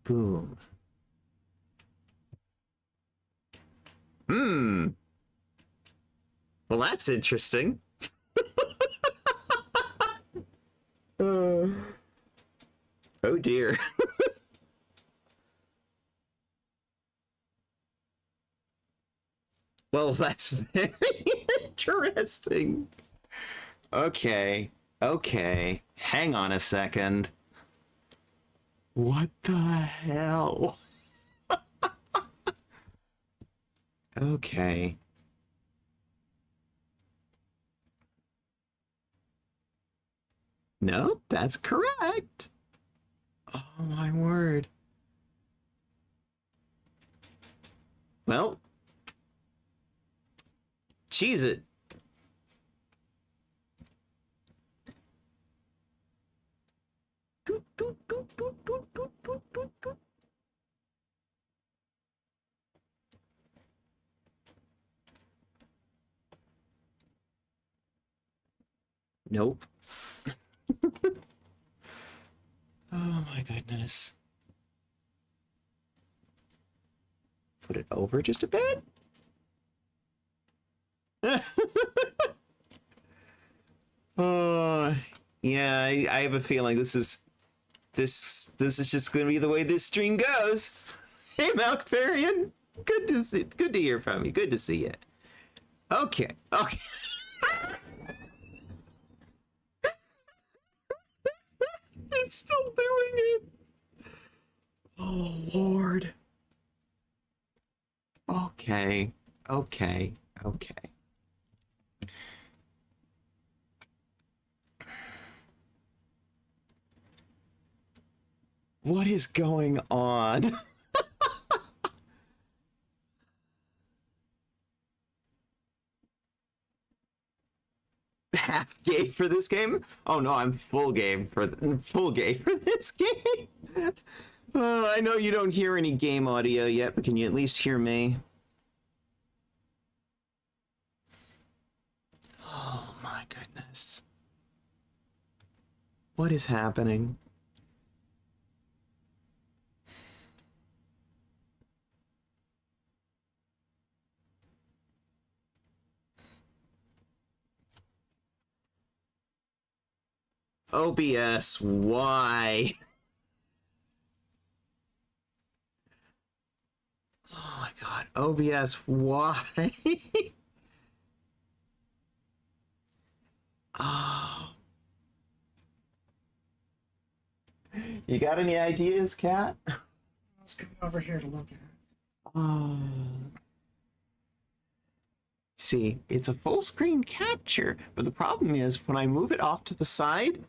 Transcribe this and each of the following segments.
Boom. Hmm. Well, that's interesting. Oh dear. Well, that's very interesting. Okay. Okay. Hang on a second. What the hell? Okay. Nope, that's correct. Oh my word. Well, cheese it. Nope. Oh my goodness. Put it over just a bit. Oh, yeah, I have a feeling this is just gonna be the way this stream goes. Hey, Malkfarian, good to hear from you. Good to see you. Okay, okay. It's still doing it. Oh Lord. Okay, okay, okay. What is going on? Half gay for this game? Oh no, I'm full gay for this game. I know you don't hear any game audio yet, but can you at least hear me? Oh my goodness. What is happening? OBS, why? Oh my god, OBS, why? Oh. You got any ideas, Kat? Let's come over here to look at it. Oh. See, it's a full screen capture, but the problem is when I move it off to the side,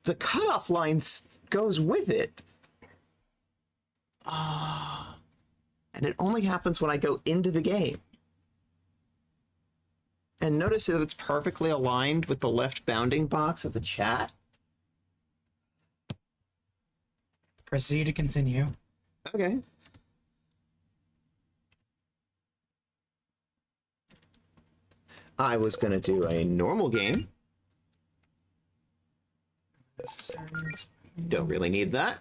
the cutoff line goes with it. Ah. And it only happens when I go into the game. And notice that it's perfectly aligned with the left bounding box of the chat. Proceed to continue. Okay. I was gonna do a normal game. Don't really need that.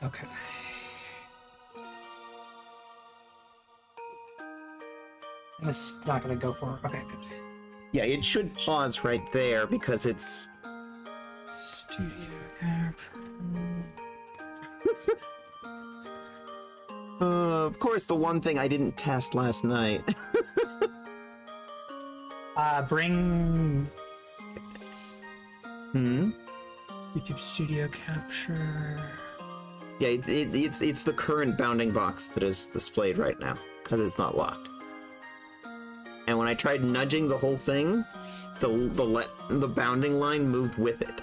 Okay. And this is not gonna go for. Okay, good. Yeah, it should pause right there because it's Studio capture. of course the one thing I didn't test last night. Bring Hmm? YouTube Studio Capture. Yeah, it's the current bounding box that is displayed right now because it's not locked. And when I tried nudging the whole thing, the bounding line moved with it.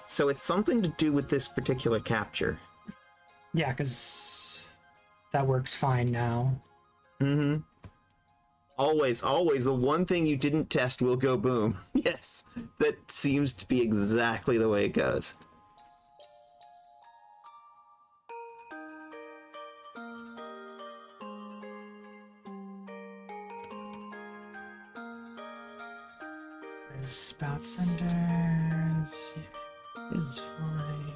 So it's something to do with this particular capture. Yeah, because that works fine now. Mm-hmm. Always, always, the one thing you didn't test will go boom. Yes, that seems to be exactly the way it goes. Spout senders. It's fine.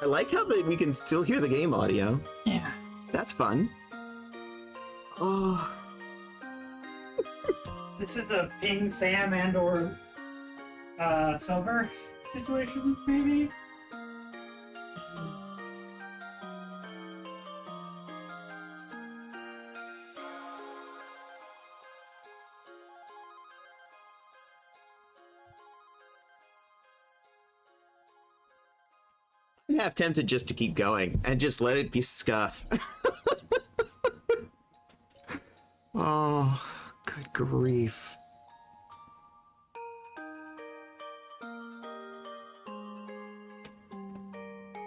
I like how we can still hear the game audio. Yeah. That's fun. Oh. This is a ping Sam and or Silver situation, maybe? I'm half tempted just to keep going and just let it be scuff. Oh, good grief.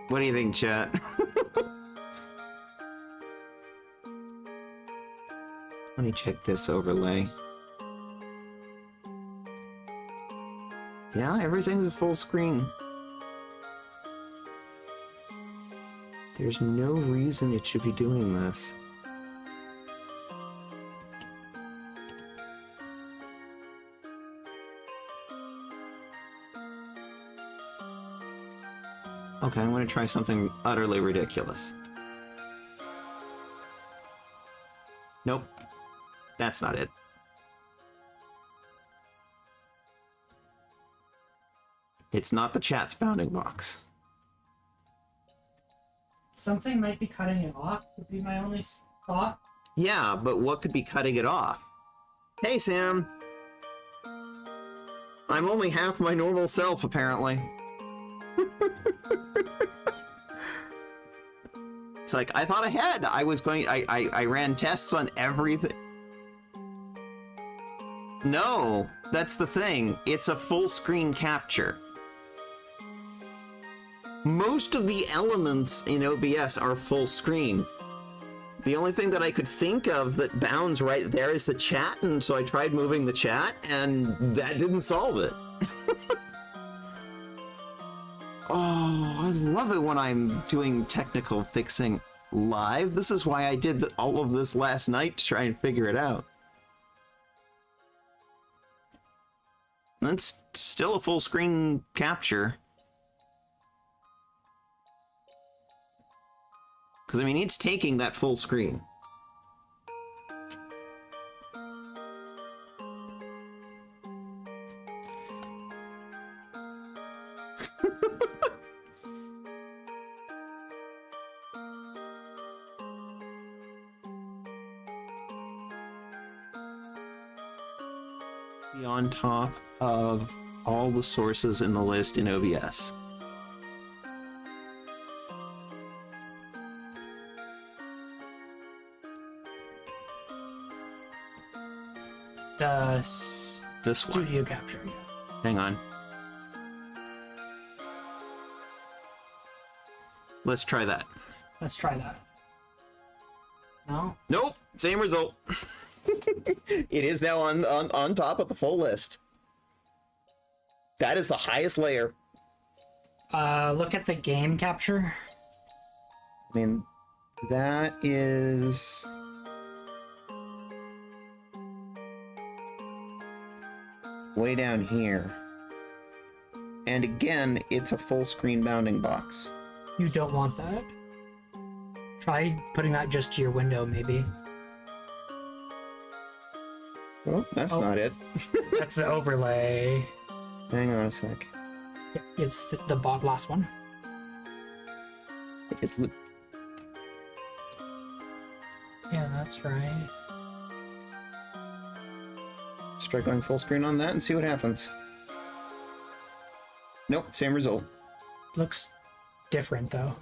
What do you think, chat? Let me check this overlay. Yeah, everything's a full screen. There's no reason it should be doing this. Okay, I'm going to try something utterly ridiculous. Nope. That's not it. It's not the chat's bounding box. Something might be cutting it off, would be my only thought. Yeah, but what could be cutting it off? Hey, Sam! I'm only half my normal self, apparently. It's like, I thought ahead. I ran tests on everything. No, that's the thing. It's a full screen capture. Most of the elements in OBS are full screen. The only thing that I could think of that bounds right there is the chat, and so I tried moving the chat, and that didn't solve it. Oh, I love it when I'm doing technical fixing live. This is why I did all of this last night to try and figure it out. That's still a full screen capture. Because, I mean, it's taking that full screen. Be on top of all the sources in the list in OBS. The This one. studio capture. Hang on. Let's try that. Let's try that. No? Nope, same result. It is now on top of the full list. That is the highest layer. Look at the game capture. I mean, that is... way down here. And again, it's a full screen bounding box. You don't want that. Try putting that just to your window, maybe. Well, that's not it. That's the overlay. Hang on a sec. Yeah, it's the last one. It's... Yeah, that's right. Try going full screen on that and see what happens. Nope, same result. Looks different, though.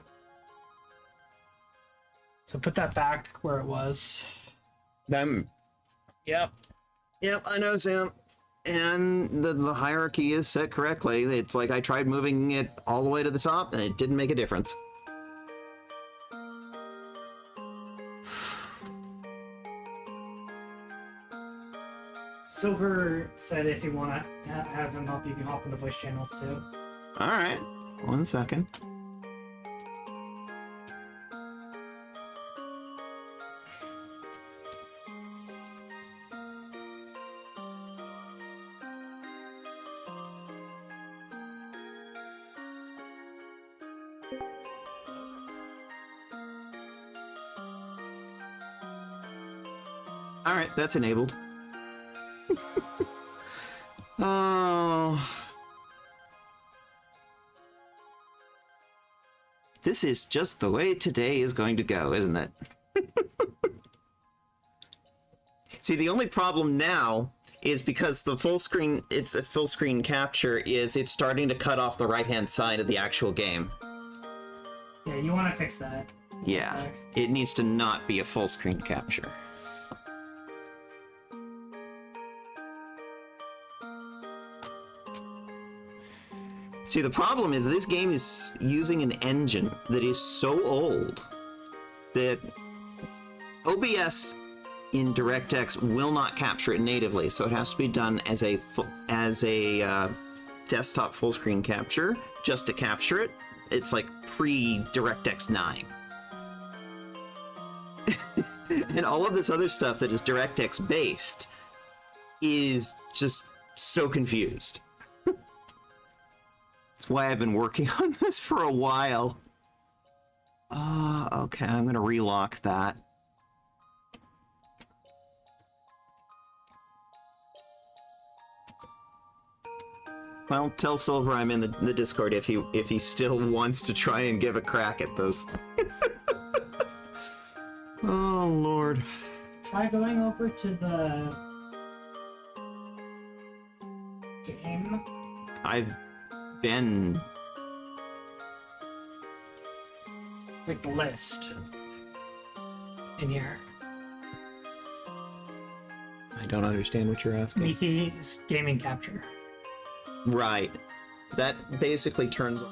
So put that back where it was. Yep, I know, Sam. And the hierarchy is set correctly. It's like I tried moving it all the way to the top, and it didn't make a difference. Silver said if you want to have him help, you can hop in the voice channels, too. Alright, 1 second. Alright, that's enabled. Oh. This is just the way today is going to go, isn't it? See, the only problem now is because the full screen, it's a full screen capture, is it's starting to cut off the right-hand side of the actual game. Yeah, you want to fix that. Yeah, it needs to not be a full screen capture. See, the problem is this game is using an engine that is so old that OBS in DirectX will not capture it natively, so it has to be done as a desktop full screen capture just to capture it. It's like pre-DirectX 9. And all of this other stuff that is DirectX based is just so confused. That's why I've been working on this for a while. Okay, I'm gonna relock that. Well, tell Silver I'm in the Discord if he still wants to try and give a crack at this. Oh, Lord. Try going over to the game. I've been... Like the list. In here. I don't understand what you're asking. Mickey's gaming capture. Right. That basically turns...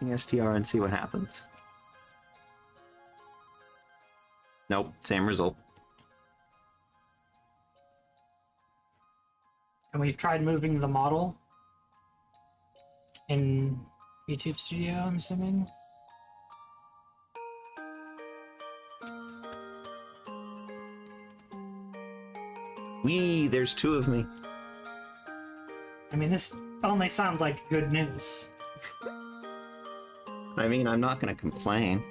SDR and see what happens. Nope, same result. And we've tried moving the model in YouTube Studio, I'm assuming. Wee, there's two of me. I mean, this only sounds like good news. I mean, I'm not gonna complain.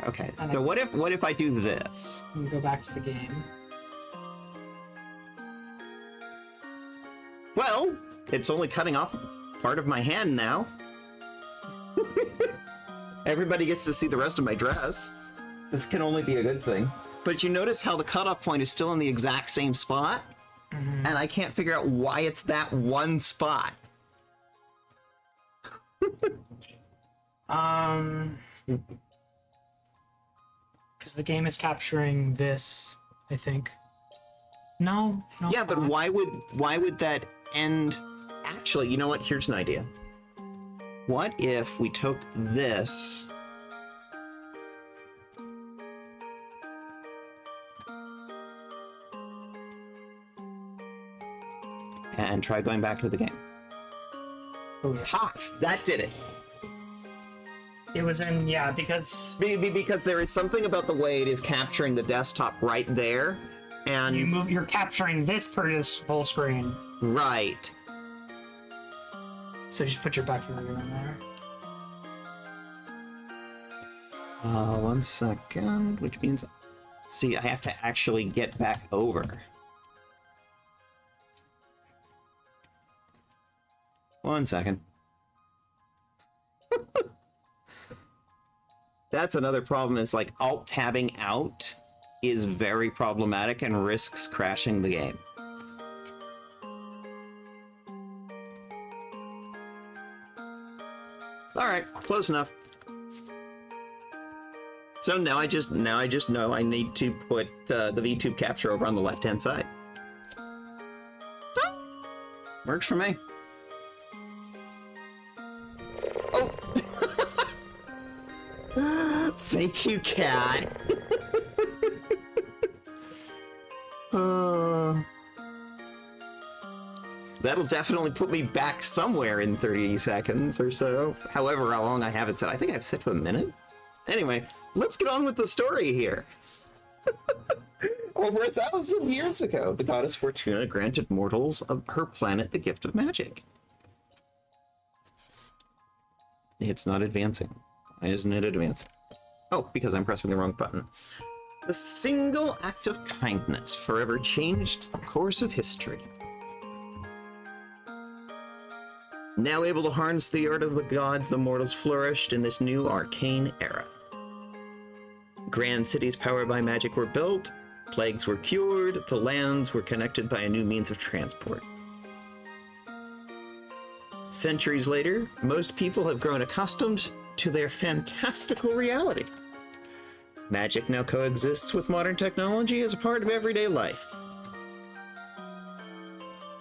Okay, so what if I do this? And go back to the game. Well, it's only cutting off part of my hand now. Everybody gets to see the rest of my dress. This can only be a good thing. But you notice how the cutoff point is still in the exact same spot? Mm-hmm. And I can't figure out why it's that one spot. Because the game is capturing this, I think. No. Yeah, but why would that end? Actually, you know what? Here's an idea. What if we took this and try going back to the game? Oh, yeah. Ha! That did it. It was in, yeah, because there is something about the way it is capturing the desktop right there, and you're capturing this per this full screen. Right. So just put your back finger in there. 1 second, which means See, I have to actually get back over. One second. That's another problem, is like alt-tabbing out is very problematic and risks crashing the game. Alright, close enough. So now I just know I need to put the VTube capture over on the left-hand side. Works for me. Oh! Thank you, cat. That'll definitely put me back somewhere in 30 seconds or so. However how long I have it set. I think I've set to a minute. Anyway, let's get on with the story here. Over 1,000 years ago, the goddess Fortuna granted mortals of her planet the gift of magic. It's not advancing. Why isn't it advancing? Oh, because I'm pressing the wrong button. The single act of kindness forever changed the course of history. Now able to harness the art of the gods, the mortals flourished in this new arcane era. Grand cities powered by magic were built, plagues were cured, the lands were connected by a new means of transport. Centuries later, most people have grown accustomed to their fantastical reality. Magic now coexists with modern technology as a part of everyday life.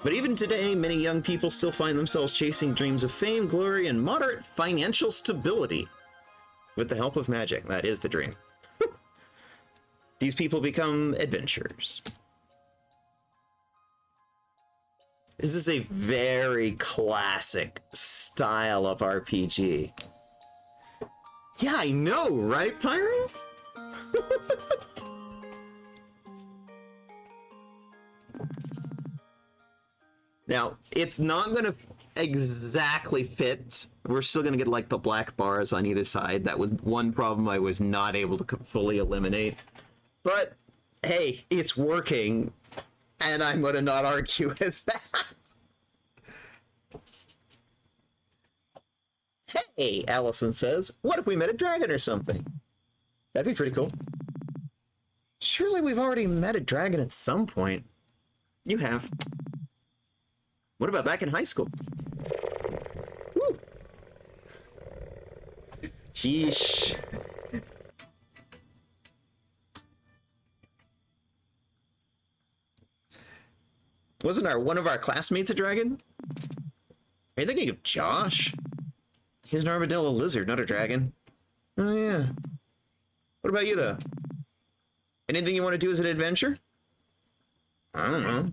But even today, many young people still find themselves chasing dreams of fame, glory, and moderate financial stability. With the help of magic, that is the dream. These people become adventurers. This is a very classic style of RPG. Yeah, I know, right, Pyro? Now, it's not going to exactly fit. We're still going to get, like, the black bars on either side. That was one problem I was not able to fully eliminate. But, hey, it's working, and I'm going to not argue with that. Hey, Allison says, what if we met a dragon or something? That'd be pretty cool. Surely we've already met a dragon at some point. You have. What about back in high school? Woo! Sheesh. Wasn't one of our classmates a dragon? Are you thinking of Josh? He's an armadillo lizard, not a dragon. Oh, yeah. What about you, though? Anything you want to do as an adventure? I don't know.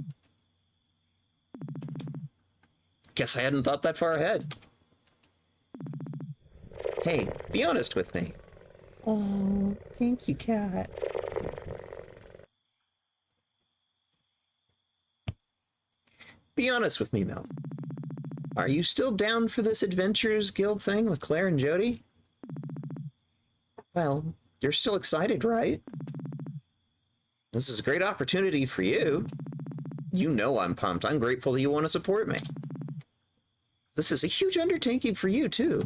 Guess I hadn't thought that far ahead. Hey, be honest with me. Oh, thank you, cat. Be honest with me, Mel. Are you still down for this Adventurers Guild thing with Claire and Jody? Well, you're still excited, right? This is a great opportunity for you. You know I'm pumped. I'm grateful that you want to support me. This is a huge undertaking for you, too.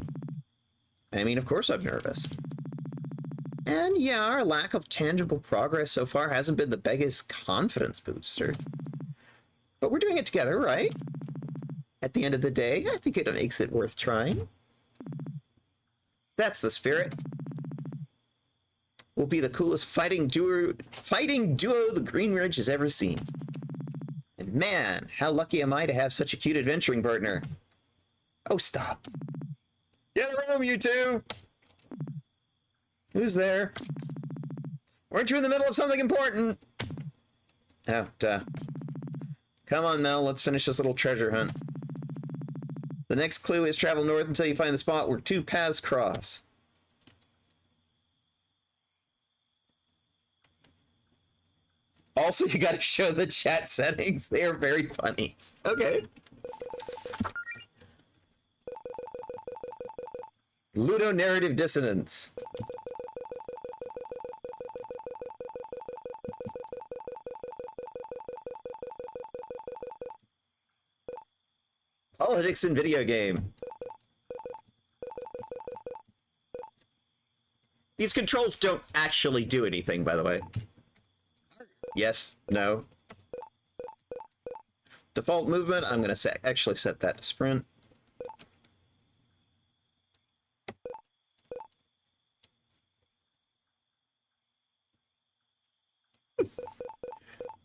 I mean, of course I'm nervous. And yeah, our lack of tangible progress so far hasn't been the biggest confidence booster. But we're doing it together, right? At the end of the day, I think it makes it worth trying. That's the spirit. We'll be the coolest fighting duo the Green Ridge has ever seen. And man, how lucky am I to have such a cute adventuring partner. Oh, stop. Get a room, you two! Who's there? Weren't you in the middle of something important? Oh, duh. Come on, Mel, let's finish this little treasure hunt. The next clue is travel north until you find the spot where two paths cross. Also, you gotta show the chat settings. They are very funny. Okay. Ludonarrative dissonance. Politics in video game. These controls don't actually do anything, by the way. Yes, no. Default movement, I'm going to actually set that to sprint.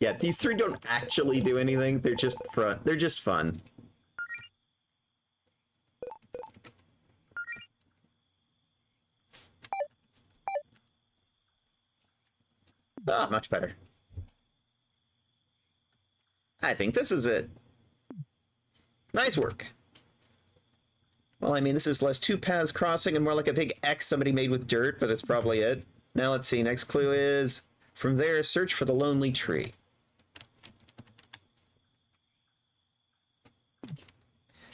Yeah, these three don't actually do anything. They're just fun. They're just fun. Ah, much better. I think this is it. Nice work. Well, I mean, this is less two paths crossing and more like a big X somebody made with dirt, but it's probably it. Now let's see. Next clue is, from there, search for the lonely tree.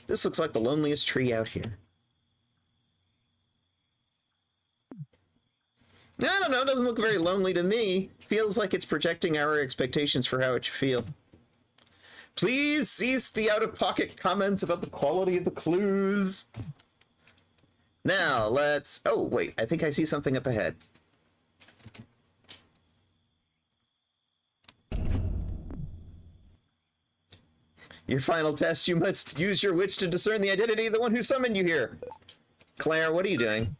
This looks like the loneliest tree out here. I don't know, it doesn't look very lonely to me. Feels like it's projecting our expectations for how it should feel. Please cease the out-of-pocket comments about the quality of the clues. Now, let's... Oh, wait, I think I see something up ahead. Your final test, you must use your witch to discern the identity of the one who summoned you here. Claire, what are you doing?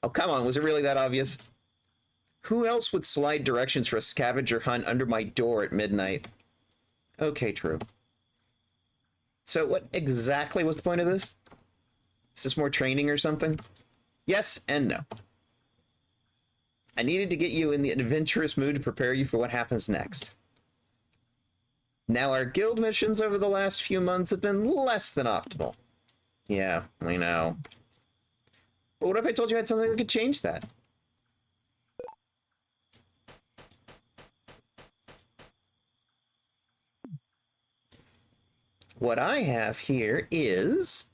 Oh, come on, was it really that obvious? Who else would slide directions for a scavenger hunt under my door at midnight? Okay, true. So what exactly was the point of this? Is this more training or something? Yes and no. I needed to get you in the adventurous mood to prepare you for what happens next. Now, our guild missions over the last few months have been less than optimal. Yeah, I know. But what if I told you I had something that could change that? What I have here is...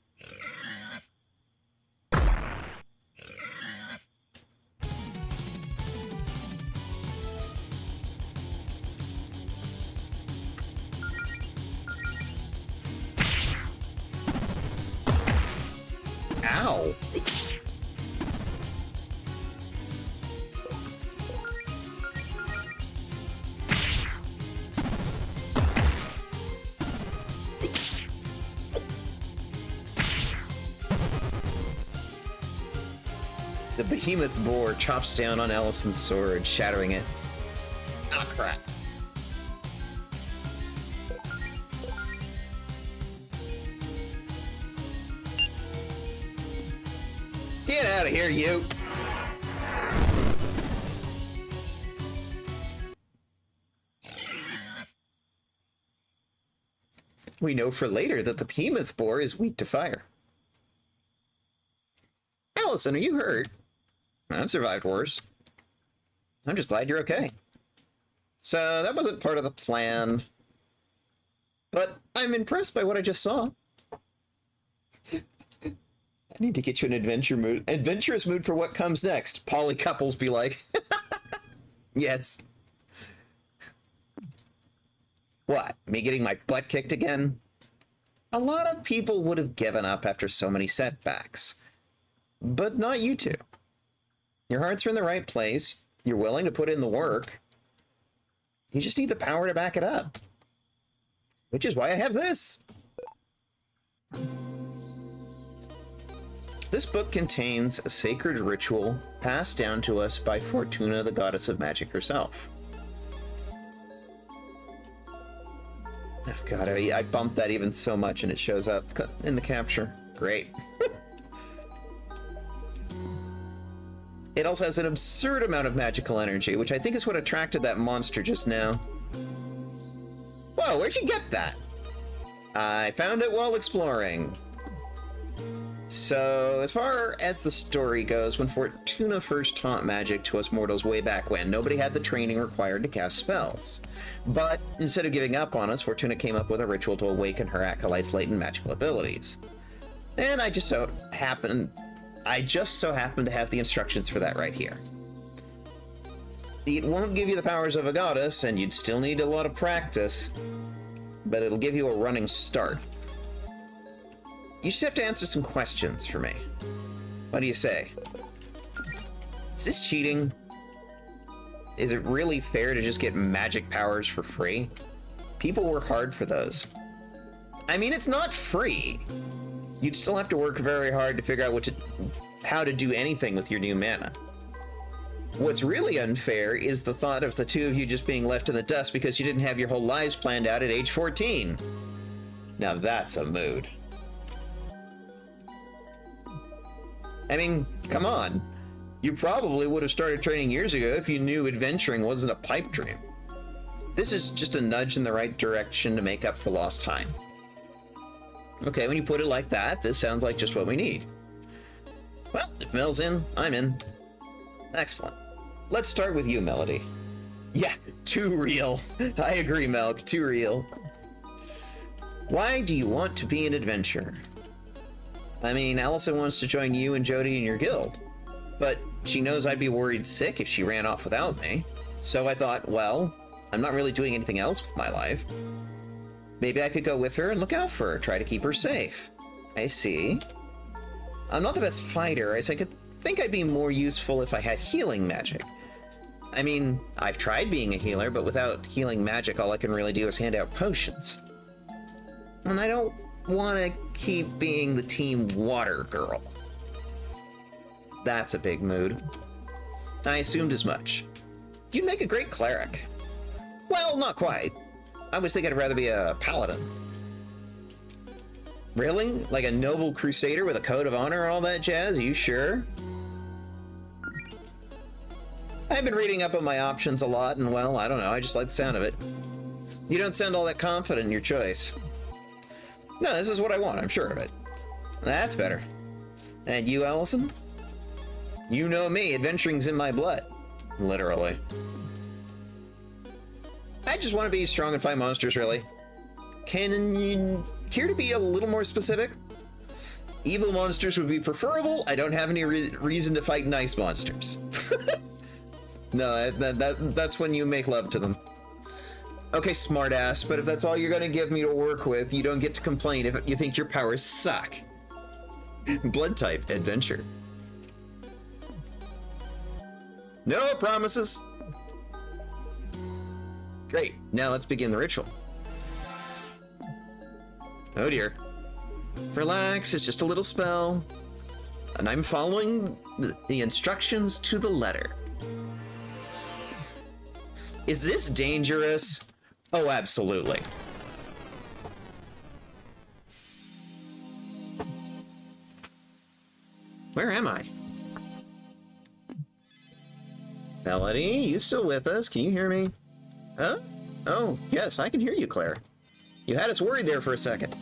Ow! The behemoth boar chops down on Allison's sword, shattering it. Ah, crap. Get out of here, you! We know for later that the behemoth boar is weak to fire. Allison, are you hurt? I've survived worse. I'm just glad you're okay. So that wasn't part of the plan. But I'm impressed by what I just saw. I need to get you an adventurous mood for what comes next. Poly couples be like. Yes. What? Me getting my butt kicked again? A lot of people would have given up after so many setbacks. But not you two. Your hearts are in the right place. You're willing to put in the work. You just need the power to back it up. Which is why I have this. This book contains a sacred ritual passed down to us by Fortuna, the goddess of magic herself. Oh god, I bumped that even so much and it shows up in the capture. Great. It also has an absurd amount of magical energy, which I think is what attracted that monster just now. Whoa, where'd you get that? I found it while exploring. So, as far as the story goes, when Fortuna first taught magic to us mortals way back when, nobody had the training required to cast spells. But instead of giving up on us, Fortuna came up with a ritual to awaken her acolytes' latent magical abilities. And I just so happen to have the instructions for that right here. It won't give you the powers of a goddess, and you'd still need a lot of practice, but it'll give you a running start. You just have to answer some questions for me. What do you say? Is this cheating? Is it really fair to just get magic powers for free? People work hard for those. I mean, it's not free. You'd still have to work very hard to figure out how to do anything with your new mana. What's really unfair is the thought of the two of you just being left in the dust because you didn't have your whole lives planned out at age 14. Now that's a mood. I mean, come on. You probably would have started training years ago if you knew adventuring wasn't a pipe dream. This is just a nudge in the right direction to make up for lost time. Okay, when you put it like that, this sounds like just what we need. Well, if Mel's in, I'm in. Excellent. Let's start with you, Melody. Yeah, too real. I agree, Melk, too real. Why do you want to be an adventurer? I mean, Allison wants to join you and Jody in your guild, but she knows I'd be worried sick if she ran off without me. So I thought, well, I'm not really doing anything else with my life. Maybe I could go with her and look out for her, try to keep her safe. I see. I'm not the best fighter, so I could think I'd be more useful if I had healing magic. I mean, I've tried being a healer, but without healing magic, all I can really do is hand out potions. And I don't want to keep being the team water girl. That's a big mood. I assumed as much. You'd make a great cleric. Well, not quite. I was thinking I'd rather be a paladin. Really? Like a noble crusader with a code of honor and all that jazz? Are you sure? I've been reading up on my options a lot, and well, I don't know, I just like the sound of it. You don't sound all that confident in your choice. No, this is what I want, I'm sure of it. That's better. And you, Allison? You know me, adventuring's in my blood. Literally. I just want to be strong and fight monsters, really. Can you care to be a little more specific? Evil monsters would be preferable. I don't have any reason to fight nice monsters. No, that's when you make love to them. Okay, smartass, but if that's all you're gonna give me to work with, you don't get to complain if you think your powers suck. Blood type, adventure. No promises. Great, now let's begin the ritual. Oh dear. Relax, it's just a little spell. And I'm following the instructions to the letter. Is this dangerous? Oh, absolutely. Where am I? Melody, you still with us? Can you hear me? Huh? Oh, yes, I can hear you, Claire. You had us worried there for a second.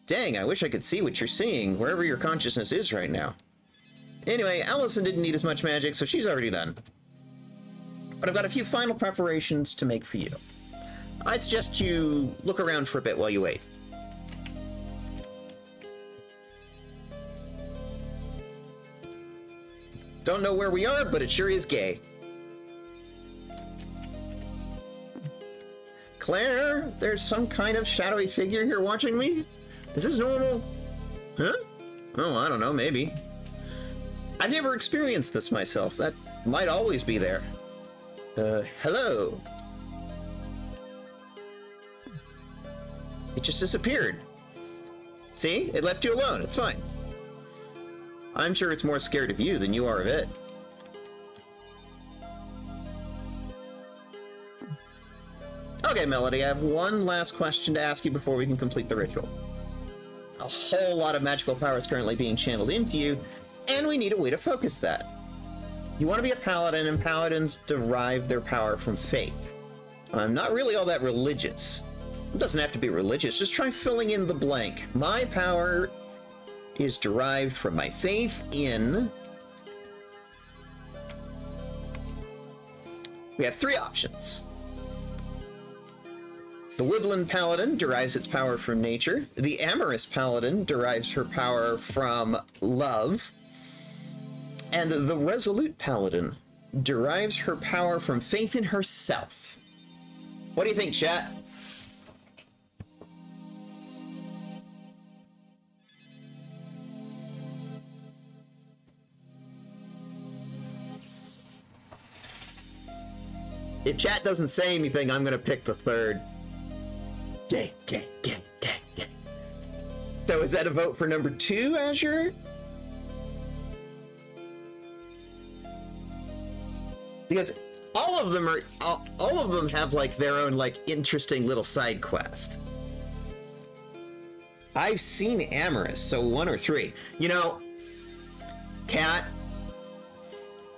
Dang, I wish I could see what you're seeing, wherever your consciousness is right now. Anyway, Allison didn't need as much magic, so she's already done. But I've got a few final preparations to make for you. I'd suggest you look around for a bit while you wait. Don't know where we are, but it sure is gay. Claire, there's some kind of shadowy figure here watching me? Is this normal? Huh? Oh, I don't know, maybe. I've never experienced this myself. That might always be there. Hello? It just disappeared. See? It left you alone. It's fine. I'm sure it's more scared of you than you are of it. Okay, Melody, I have one last question to ask you before we can complete the ritual. A whole lot of magical power is currently being channeled into you, and we need a way to focus that. You want to be a paladin, and paladins derive their power from faith. I'm not really all that religious. It doesn't have to be religious, just try filling in the blank. My power is derived from my faith in... We have three options. The Woodland Paladin derives its power from nature. The Amorous Paladin derives her power from love. And the Resolute Paladin derives her power from faith in herself. What do you think, chat? If chat doesn't say anything, I'm gonna pick the third. Gay. So is that a vote for number 2, Azure? Because all of them have like their own like interesting little side quest. I've seen Amorous, so 1 or 3. You know, Kat,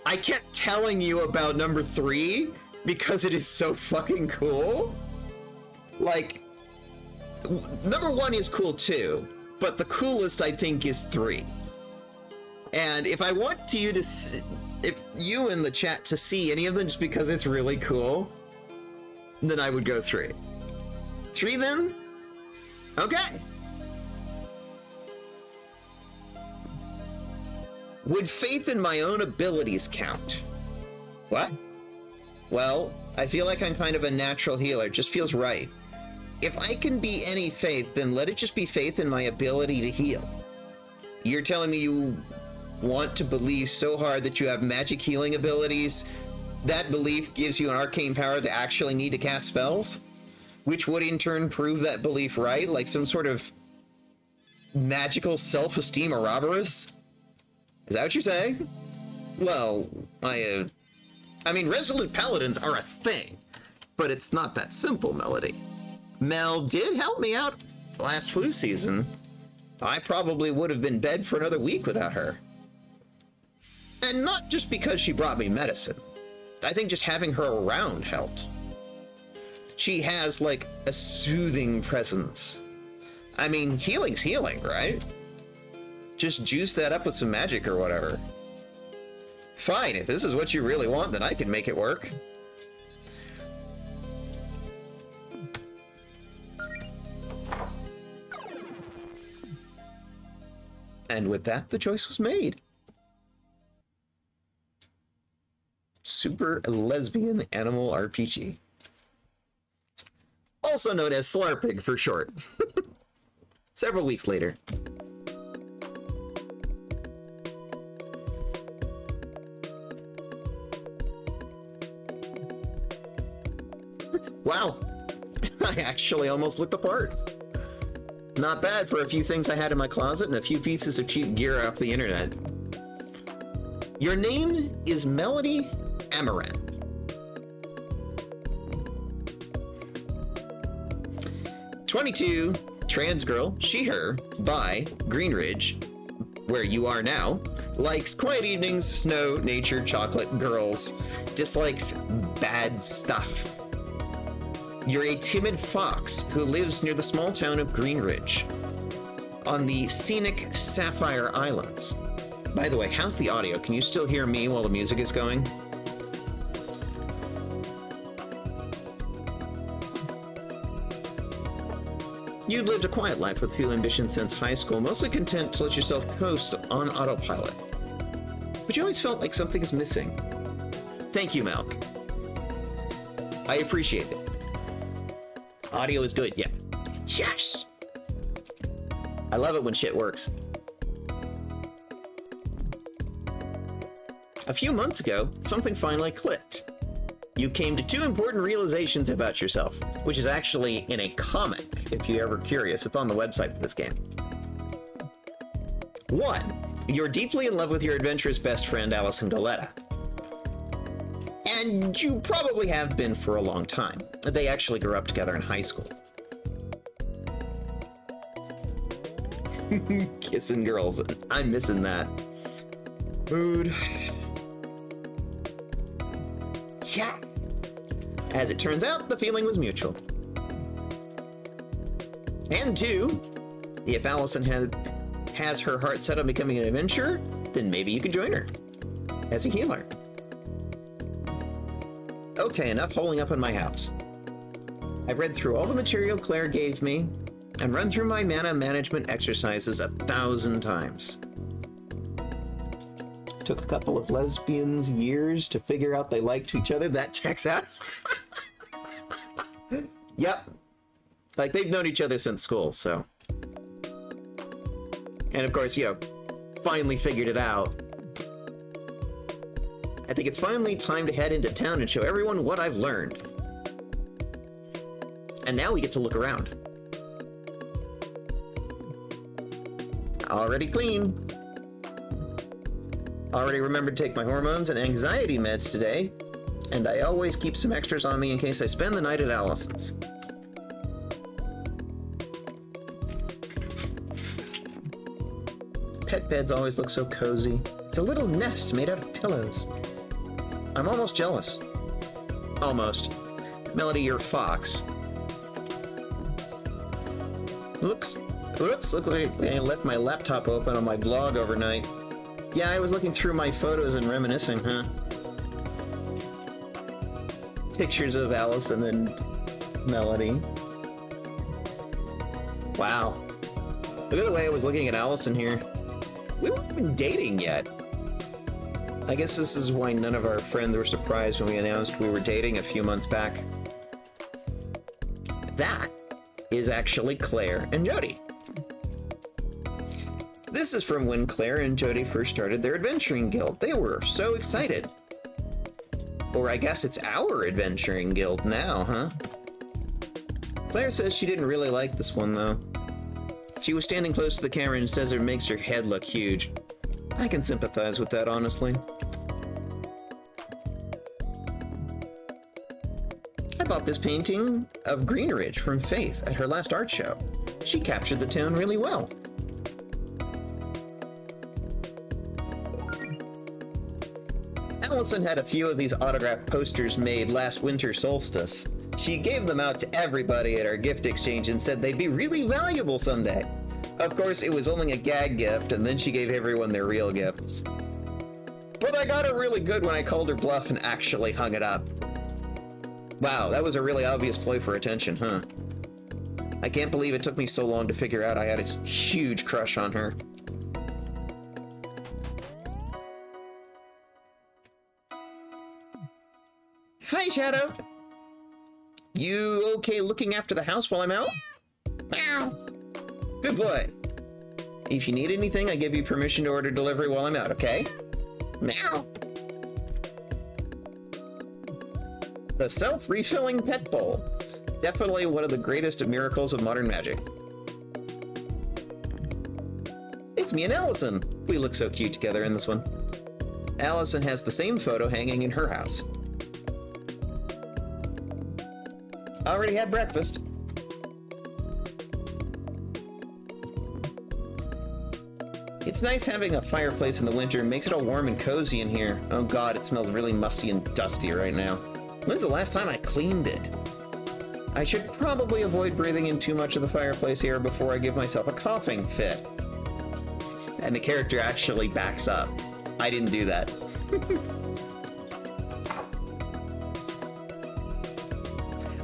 I kept telling you about number 3 because it is so fucking cool. Like, number 1 is cool too, but the coolest I think is 3. And if I want you to, if you in the chat to see any of them just because it's really cool, then I would go 3. 3 then? Okay. Would faith in my own abilities count? What? Well, I feel like I'm kind of a natural healer. It just feels right. If I can be any faith, then let it just be faith in my ability to heal. You're telling me you want to believe so hard that you have magic healing abilities? That belief gives you an arcane power to actually need to cast spells? Which would in turn prove that belief right? Like some sort of magical self-esteem Ouroboros? Is that what you're saying? Well, I mean, Resolute Paladins are a thing, but it's not that simple, Melody. Mel did help me out last flu season. I probably would have been bed for another week without her. And not just because she brought me medicine. I think just having her around helped. She has, like, a soothing presence. I mean, healing's healing, right? Just juice that up with some magic or whatever. Fine, if this is what you really want, then I can make it work. And with that, the choice was made. Super lesbian animal RPG. Also known as SLARPG for short. Several weeks later. Wow, I actually almost looked the part. Not bad for a few things I had in my closet and a few pieces of cheap gear off the internet. Your name is Melody Amaranth. "22, trans girl, she, her, bi, Greenridge, where you are now, likes quiet evenings, snow, nature, chocolate, girls, dislikes bad stuff. You're a timid fox who lives near the small town of Greenridge on the scenic Sapphire Islands." By the way, how's the audio? Can you still hear me while the music is going? You'd lived a quiet life with few ambitions since high school, mostly content to let yourself coast on autopilot. But you always felt like something is missing. Thank you, Malk. I appreciate it. Audio is good, yeah. Yes! I love it when shit works. A few months ago, something finally clicked. You came to 2 important realizations about yourself, which is actually in a comic, if you're ever curious. It's on the website for this game. 1, you're deeply in love with your adventurous best friend, Allison Goletta. And you probably have been for a long time. They actually grew up together in high school. Kissing girls. I'm missing that. Mood. Yeah. As it turns out, the feeling was mutual. And 2, if Allison has her heart set on becoming an adventurer, then maybe you could join her as a healer. Okay, enough holding up in my house. I've read through all the material Claire gave me and run through my mana management exercises 1,000 times. Took a couple of lesbians years to figure out they liked each other. That checks out. Yep. Like, they've known each other since school, so. And of course, you know, finally figured it out. I think it's finally time to head into town and show everyone what I've learned. And now we get to look around. Already clean. Already remembered to take my hormones and anxiety meds today. And I always keep some extras on me in case I spend the night at Allison's. Pet beds always look so cozy. It's a little nest made out of pillows. I'm almost jealous. Almost. Melody, you're a fox. Looks like I left my laptop open on my blog overnight. Yeah, I was looking through my photos and reminiscing, huh? Pictures of Allison and Melody. Wow. Look at the way I was looking at Allison here. We weren't even dating yet. I guess this is why none of our friends were surprised when we announced we were dating a few months back. That is actually Claire and Jody. This is from when Claire and Jody first started their adventuring guild. They were so excited. Or I guess it's our adventuring guild now, huh? Claire says she didn't really like this one, though. She was standing close to the camera and says it makes her head look huge. I can sympathize with that, honestly. I bought this painting of Greenridge from Faith at her last art show. She captured the town really well. Allison had a few of these autographed posters made last winter solstice. She gave them out to everybody at our gift exchange and said they'd be really valuable someday. Of course, it was only a gag gift, and then she gave everyone their real gifts. But I got her really good when I called her bluff and actually hung it up. Wow, that was a really obvious ploy for attention, huh? I can't believe it took me so long to figure out I had a huge crush on her. Hi, Shadow! You okay looking after the house while I'm out? Meow. Good boy. If you need anything, I give you permission to order delivery while I'm out, okay? Meow. The self-refilling pet bowl. Definitely one of the greatest miracles of modern magic. It's me and Allison. We look so cute together in this one. Allison has the same photo hanging in her house. Already had breakfast. It's nice having a fireplace in the winter. Makes it all warm and cozy in here. Oh god, it smells really musty and dusty right now. When's the last time I cleaned it? I should probably avoid breathing in too much of the fireplace air before I give myself a coughing fit. And the character actually backs up. I didn't do that.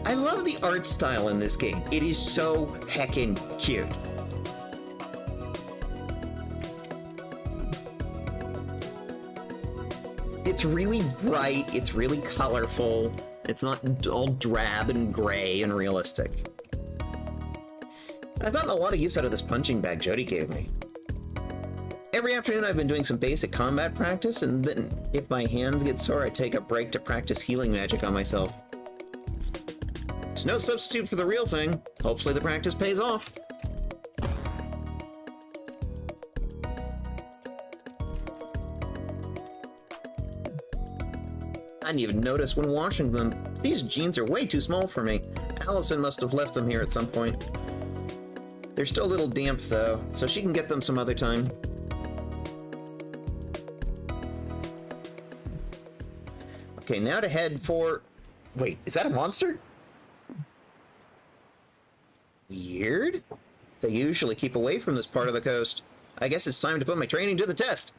I love the art style in this game. It is so heckin' cute. It's really bright, it's really colorful, it's not all drab and gray and realistic. I've gotten a lot of use out of this punching bag Jody gave me. Every afternoon I've been doing some basic combat practice, and then if my hands get sore, I take a break to practice healing magic on myself. It's no substitute for the real thing. Hopefully the practice pays off. I didn't even notice when washing them. These jeans are way too small for me. Allison must have left them here at some point. They're still a little damp though, so she can get them some other time. Okay, now to head for... Wait, is that a monster? Weird. They usually keep away from this part of the coast. I guess it's time to put my training to the test.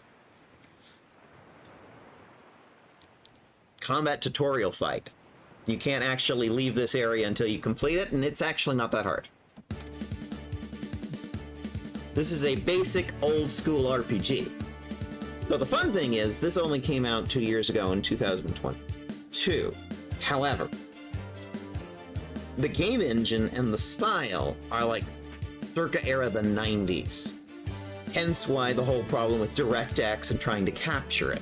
Combat tutorial fight. You can't actually leave this area until you complete it, and it's actually not that hard. This is a basic old school RPG. So the fun thing is, this only came out 2 years ago in 2022. However, the game engine and the style are like circa era the 90s. Hence why the whole problem with DirectX and trying to capture it.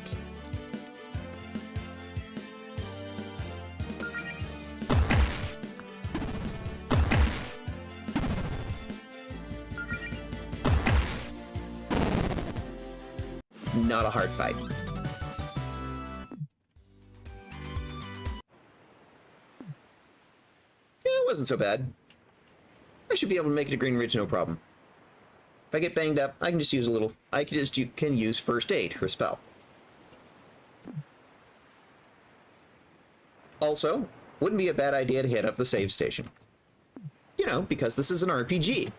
Not a hard fight. Yeah, it wasn't so bad. I should be able to make it to Green Ridge no problem. If I get banged up, I can just use a little... can use First Aid, her spell. Also, wouldn't be a bad idea to hit up the save station. You know, because this is an RPG.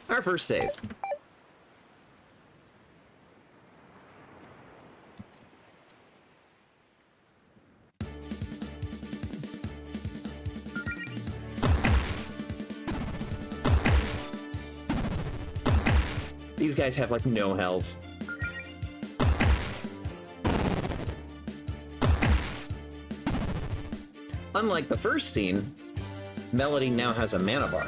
Our first save. These guys have, like, no health. Unlike the first scene, Melody now has a mana bar.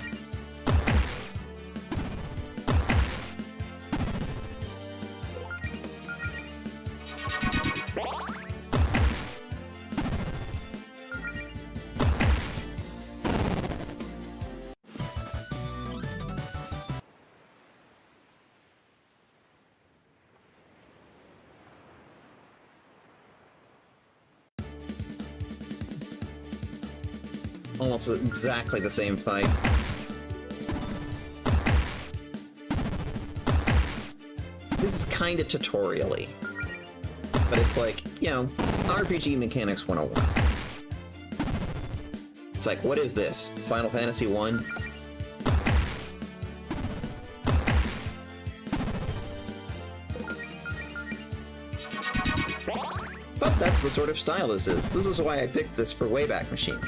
Almost exactly the same fight. This is kind of tutorial-y. But it's like, you know, RPG Mechanics 101. It's like, what is this? Final Fantasy 1? But that's the sort of style this is. This is why I picked this for Wayback Machine.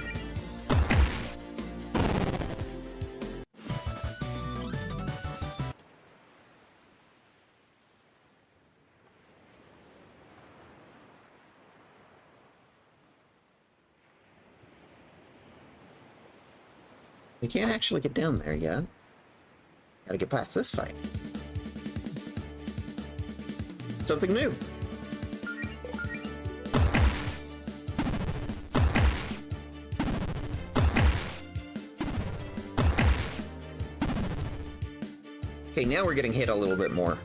We can't actually get down there yet. Gotta get past this fight. Something new. Okay, now we're getting hit a little bit more.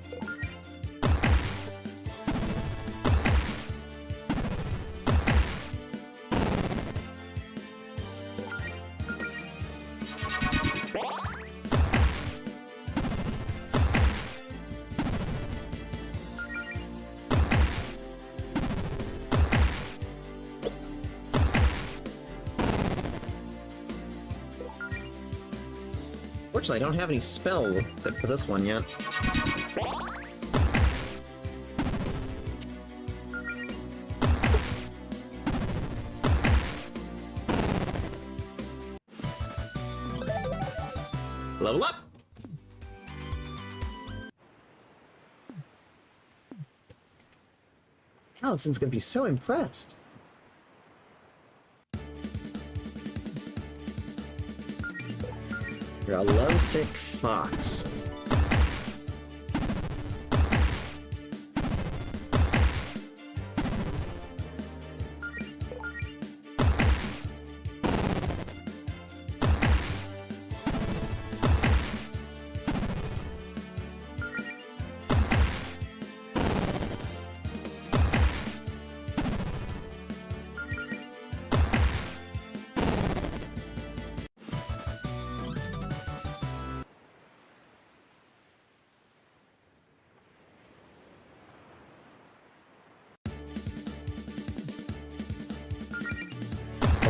Fortunately, I don't have any spells except for this one yet. Level up! Allison's gonna be so impressed. You're a lovesick fox.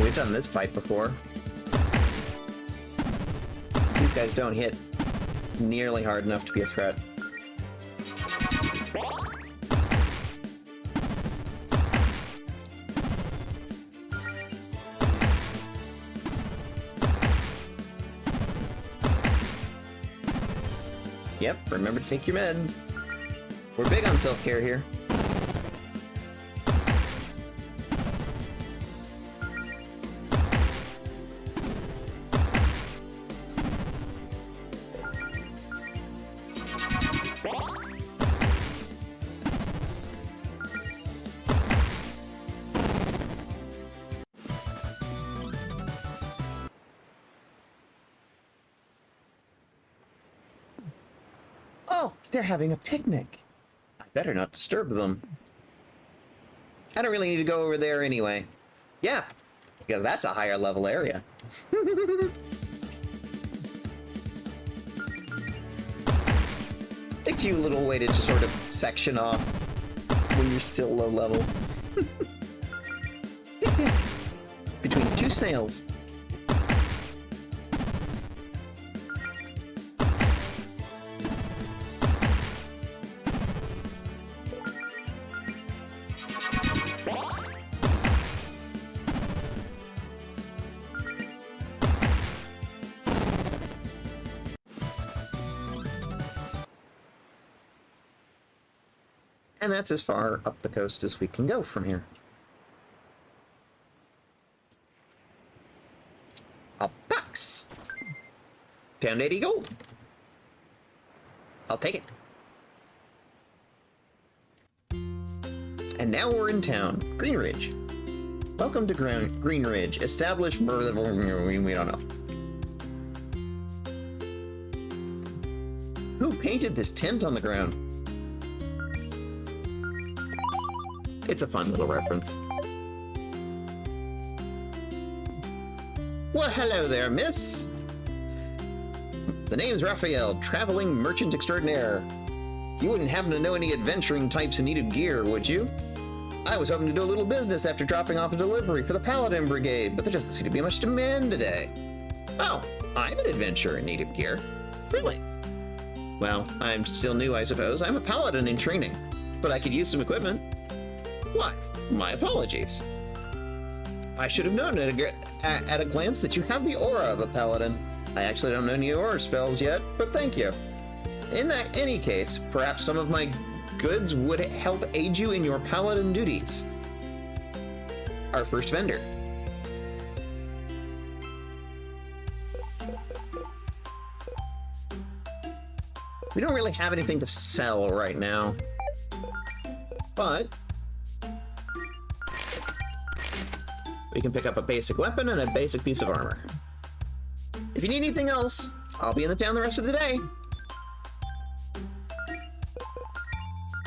We've done this fight before. These guys don't hit nearly hard enough to be a threat. Yep, remember to take your meds. We're big on self-care here. Oh, they're having a picnic. I better not disturb them. I don't really need to go over there anyway. Yeah, because that's a higher level area. A cute little way to just sort of section off when you're still low level. Between two snails. And that's as far up the coast as we can go from here. A box! Pound 80 gold. I'll take it. And now we're in town. Green Ridge. Welcome to Green Ridge. Established... we don't know. Who painted this tent on the ground? It's a fun little reference. Well, hello there, miss. The name's Raphael, traveling merchant extraordinaire. You wouldn't happen to know any adventuring types in need of gear, would you? I was hoping to do a little business after dropping off a delivery for the Paladin Brigade, but there doesn't seem to be much demand today. Oh, I'm an adventurer in need of gear. Really? Well, I'm still new, I suppose. I'm a Paladin in training, but I could use some equipment. What? My apologies. I should have known at a glance that you have the aura of a paladin. I actually don't know any aura spells yet, but thank you. In any case, perhaps some of my goods would help aid you in your paladin duties. Our first vendor. We don't really have anything to sell right now, but we can pick up a basic weapon and a basic piece of armor. If you need anything else, I'll be in the town the rest of the day.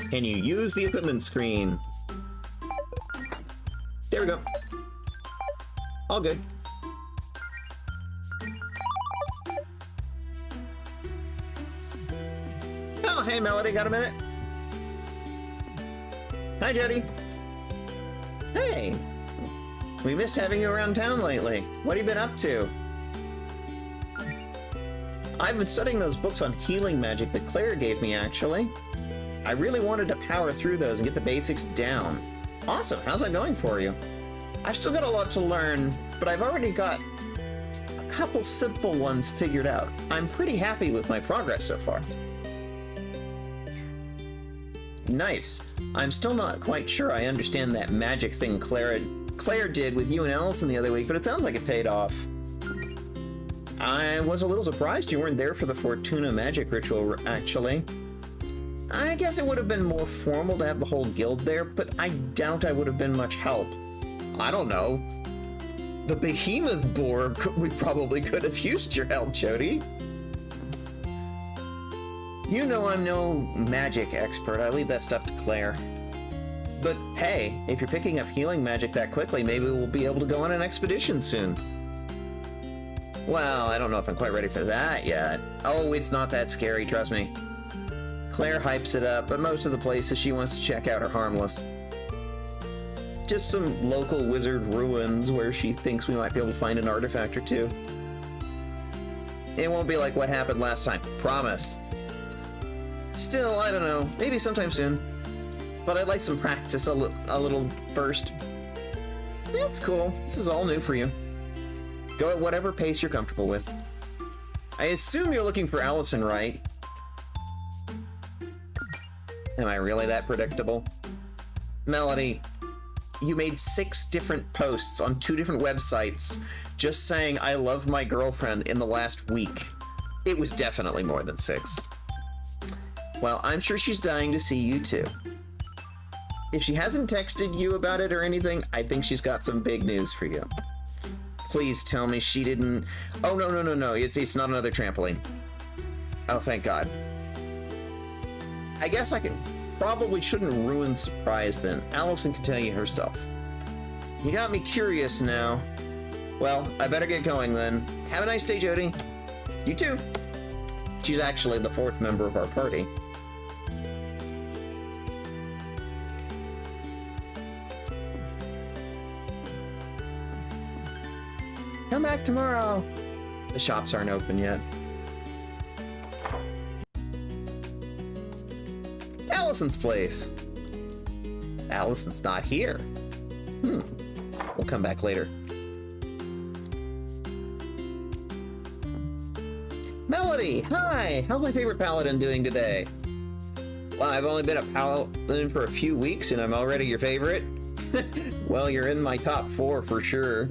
Can you use the equipment screen? There we go. All good. Oh, hey Melody, got a minute? Hi Jody. Hey. We missed having you around town lately. What have you been up to? I've been studying those books on healing magic that Claire gave me, actually. I really wanted to power through those and get the basics down. Awesome, how's that going for you? I've still got a lot to learn, but I've already got a couple simple ones figured out. I'm pretty happy with my progress so far. Nice. I'm still not quite sure I understand that magic thing Claire did with you and Allison the other week, but it sounds like it paid off. I was a little surprised you weren't there for the Fortuna magic ritual, actually. I guess it would have been more formal to have the whole guild there, but I doubt I would have been much help. I don't know. The behemoth boar, we probably could have used your help, Jody. You know I'm no magic expert. I leave that stuff to Claire. But hey, if you're picking up healing magic that quickly, maybe we'll be able to go on an expedition soon. Well, I don't know if I'm quite ready for that yet. Oh, it's not that scary, trust me. Claire hypes it up, but most of the places she wants to check out are harmless. Just some local wizard ruins where she thinks we might be able to find an artifact or two. It won't be like what happened last time, promise. Still, I don't know, maybe sometime soon. But I'd like some practice a little first. That's cool. This is all new for you. Go at whatever pace you're comfortable with. I assume you're looking for Allison, right? Am I really that predictable? Melody, you made 6 different posts on 2 different websites just saying I love my girlfriend in the last week. It was definitely more than 6. Well, I'm sure she's dying to see you too. If she hasn't texted you about it or anything, I think she's got some big news for you. Please tell me she didn't... Oh, no. It's not another trampoline. Oh, thank God. I guess I probably shouldn't ruin the surprise then. Allison can tell you herself. You got me curious now. Well, I better get going then. Have a nice day, Jody. You too. She's actually the 4th member of our party. Come back tomorrow. The shops aren't open yet. Allison's place. Allison's not here. We'll come back later. Melody, hi! How's my favorite paladin doing today? Well, I've only been a paladin for a few weeks and I'm already your favorite? Well, you're in my top 4 for sure.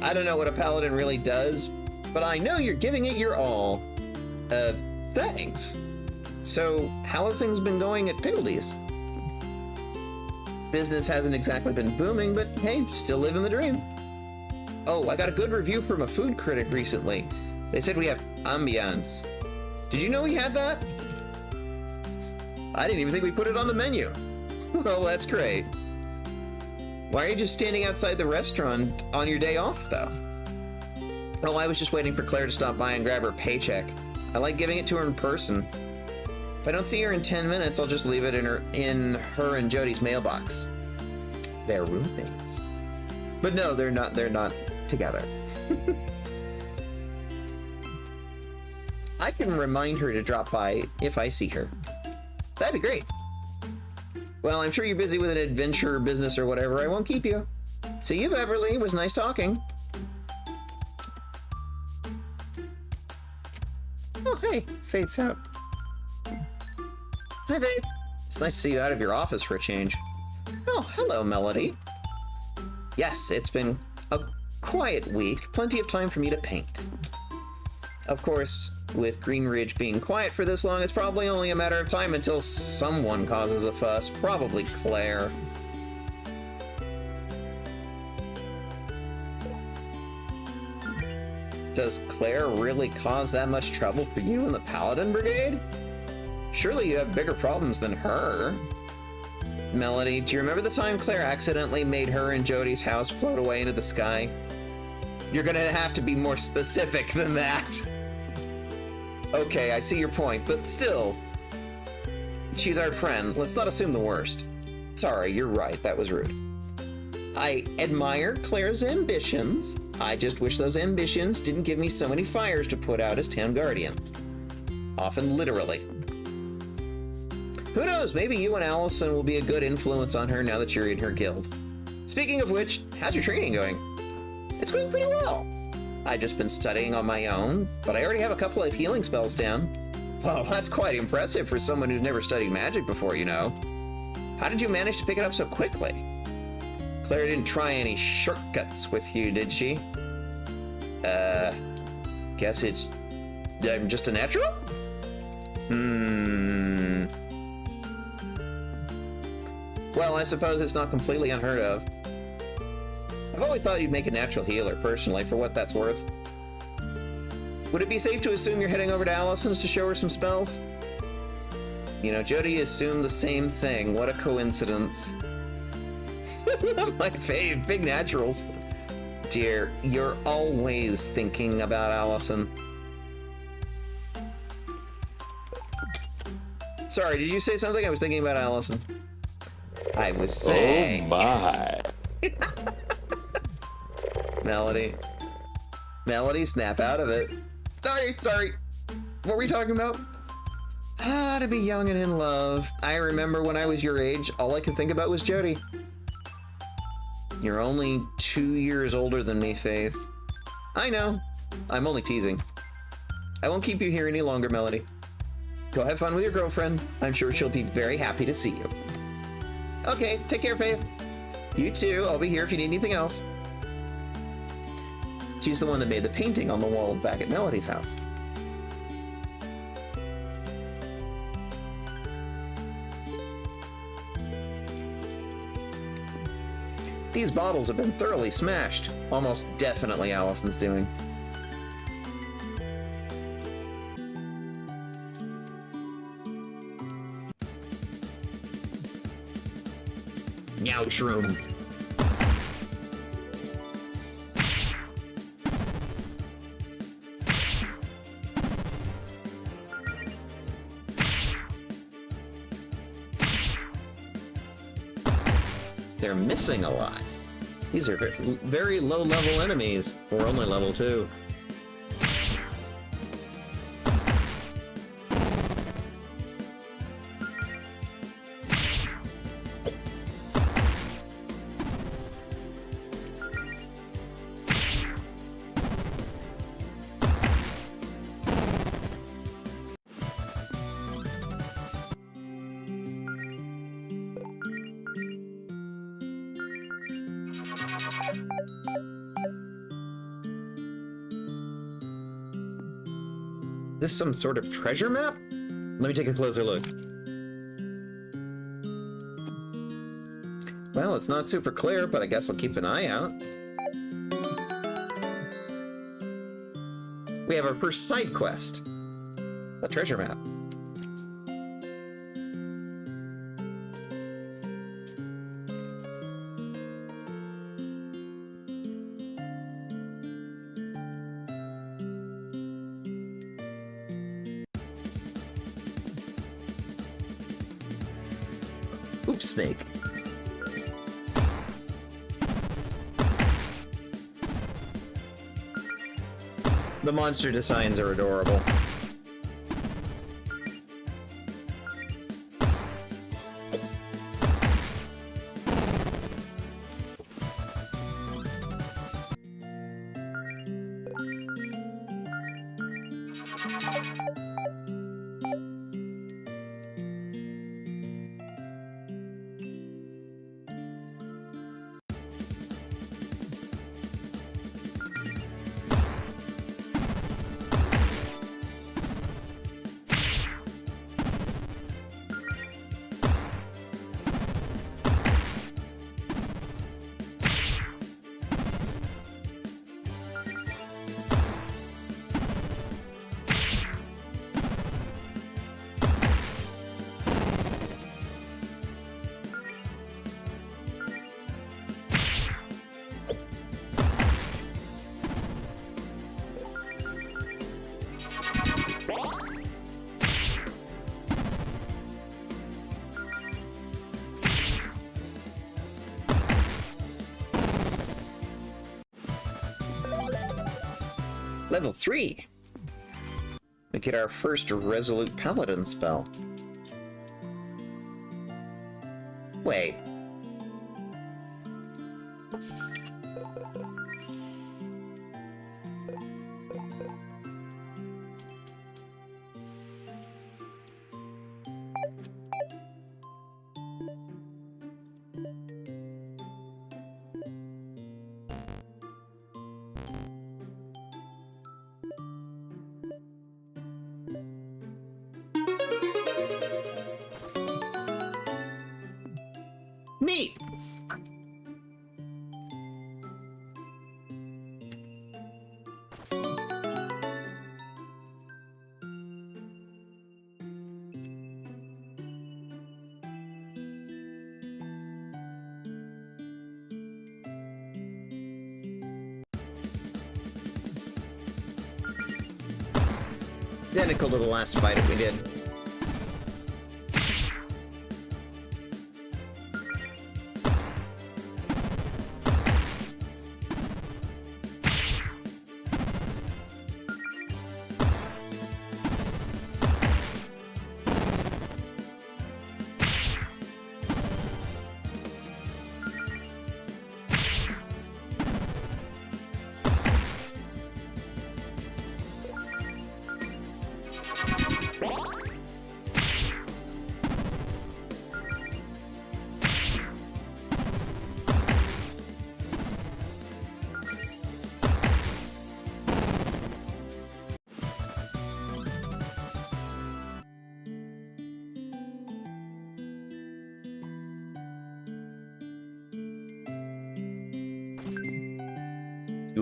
I don't know what a paladin really does, but I know you're giving it your all. Thanks. So, how have things been going at Piggledee's? Business hasn't exactly been booming, but hey, still living the dream. Oh, I got a good review from a food critic recently. They said we have ambiance. Did you know we had that? I didn't even think we put it on the menu. Well, that's great. Why are you just standing outside the restaurant on your day off, though? Oh, I was just waiting for Claire to stop by and grab her paycheck. I like giving it to her in person. If I don't see her in 10 minutes, I'll just leave it in her and Jody's mailbox. They're roommates. But no, they're not together. I can remind her to drop by if I see her. That'd be great. Well, I'm sure you're busy with an adventure or business or whatever. I won't keep you. See you, Beverly. It was nice talking. Oh, hey. Fate's out. Hi, Faith. It's nice to see you out of your office for a change. Oh, hello, Melody. Yes, it's been a quiet week. Plenty of time for me to paint. Of course, with Green Ridge being quiet for this long, it's probably only a matter of time until someone causes a fuss. Probably Claire. Does Claire really cause that much trouble for you in the Paladin Brigade? Surely you have bigger problems than her. Melody, do you remember the time Claire accidentally made her and Jody's house float away into the sky? You're gonna have to be more specific than that. Okay, I see your point, but still. She's our friend. Let's not assume the worst. Sorry, you're right. That was rude. I admire Claire's ambitions. I just wish those ambitions didn't give me so many fires to put out as town guardian. Often literally. Who knows, maybe you and Allison will be a good influence on her now that you're in her guild. Speaking of which, how's your training going? It's going pretty well. I've just been studying on my own, but I already have a couple of healing spells down. Well, that's quite impressive for someone who's never studied magic before, you know. How did you manage to pick it up so quickly? Claire didn't try any shortcuts with you, did she? Guess it's... I'm just a natural? Well, I suppose it's not completely unheard of. I've always thought you'd make a natural healer, personally, for what that's worth. Would it be safe to assume you're heading over to Allison's to show her some spells? You know, Jody assumed the same thing. What a coincidence. My fave, big naturals. Dear, you're always thinking about Allison. Sorry, did you say something? I was thinking about Allison. I was saying... Oh my. Melody, snap out of it. Sorry. What were you talking about? To be young and in love. I remember when I was your age, all I could think about was Jody. You're only 2 years older than me, Faith. I know. I'm only teasing. I won't keep you here any longer, Melody. Go have fun with your girlfriend. I'm sure she'll be very happy to see you. Okay, take care, Faith. You too. I'll be here if you need anything else. She's the one that made the painting on the wall back at Melody's house. These bottles have been thoroughly smashed. Almost definitely Allison's doing. Ouch room. They're missing a lot. These are very low-level enemies, or only level 2. This some sort of treasure map? Let me take a closer look. Well, it's not super clear, but I guess I'll keep an eye out. We have our first side quest. A treasure map. Oops, snake. The monster designs are adorable. Level 3. We get our first Resolute Paladin spell. Wait. Neat! Identical to the last fight we did.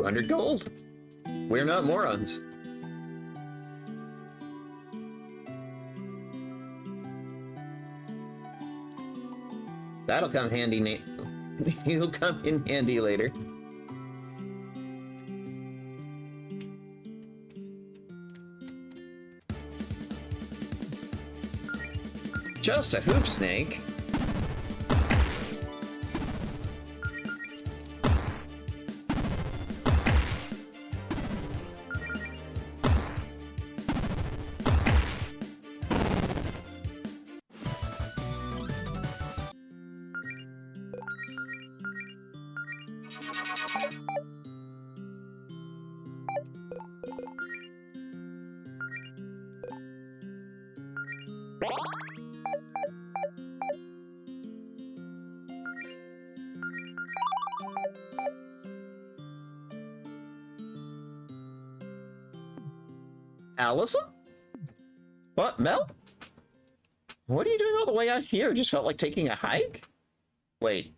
200 gold. We're not morons. That'll come handy. He'll come in handy later. Just a hoop snake. Allison? What, Mel? What are you doing all the way out here? Just felt like taking a hike? Wait,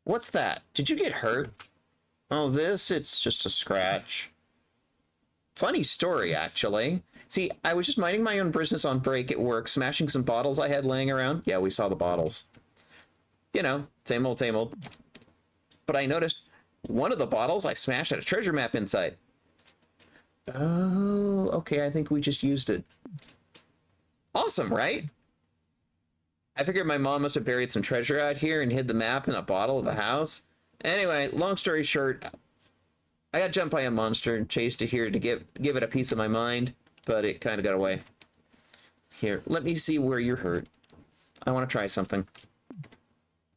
what's that? Did you get hurt? Oh, it's just a scratch. Funny story, actually. See, I was just minding my own business on break at work, smashing some bottles I had laying around. Yeah, we saw the bottles. You know, same old, same old. But I noticed one of the bottles I smashed had a treasure map inside. Oh, okay, I think we just used it. Awesome, right? I figured my mom must have buried some treasure out here and hid the map in a bottle of the house. Anyway, long story short, I got jumped by a monster and chased it here to give it a piece of my mind, but it kind of got away. Here, let me see where you're hurt. I want to try something.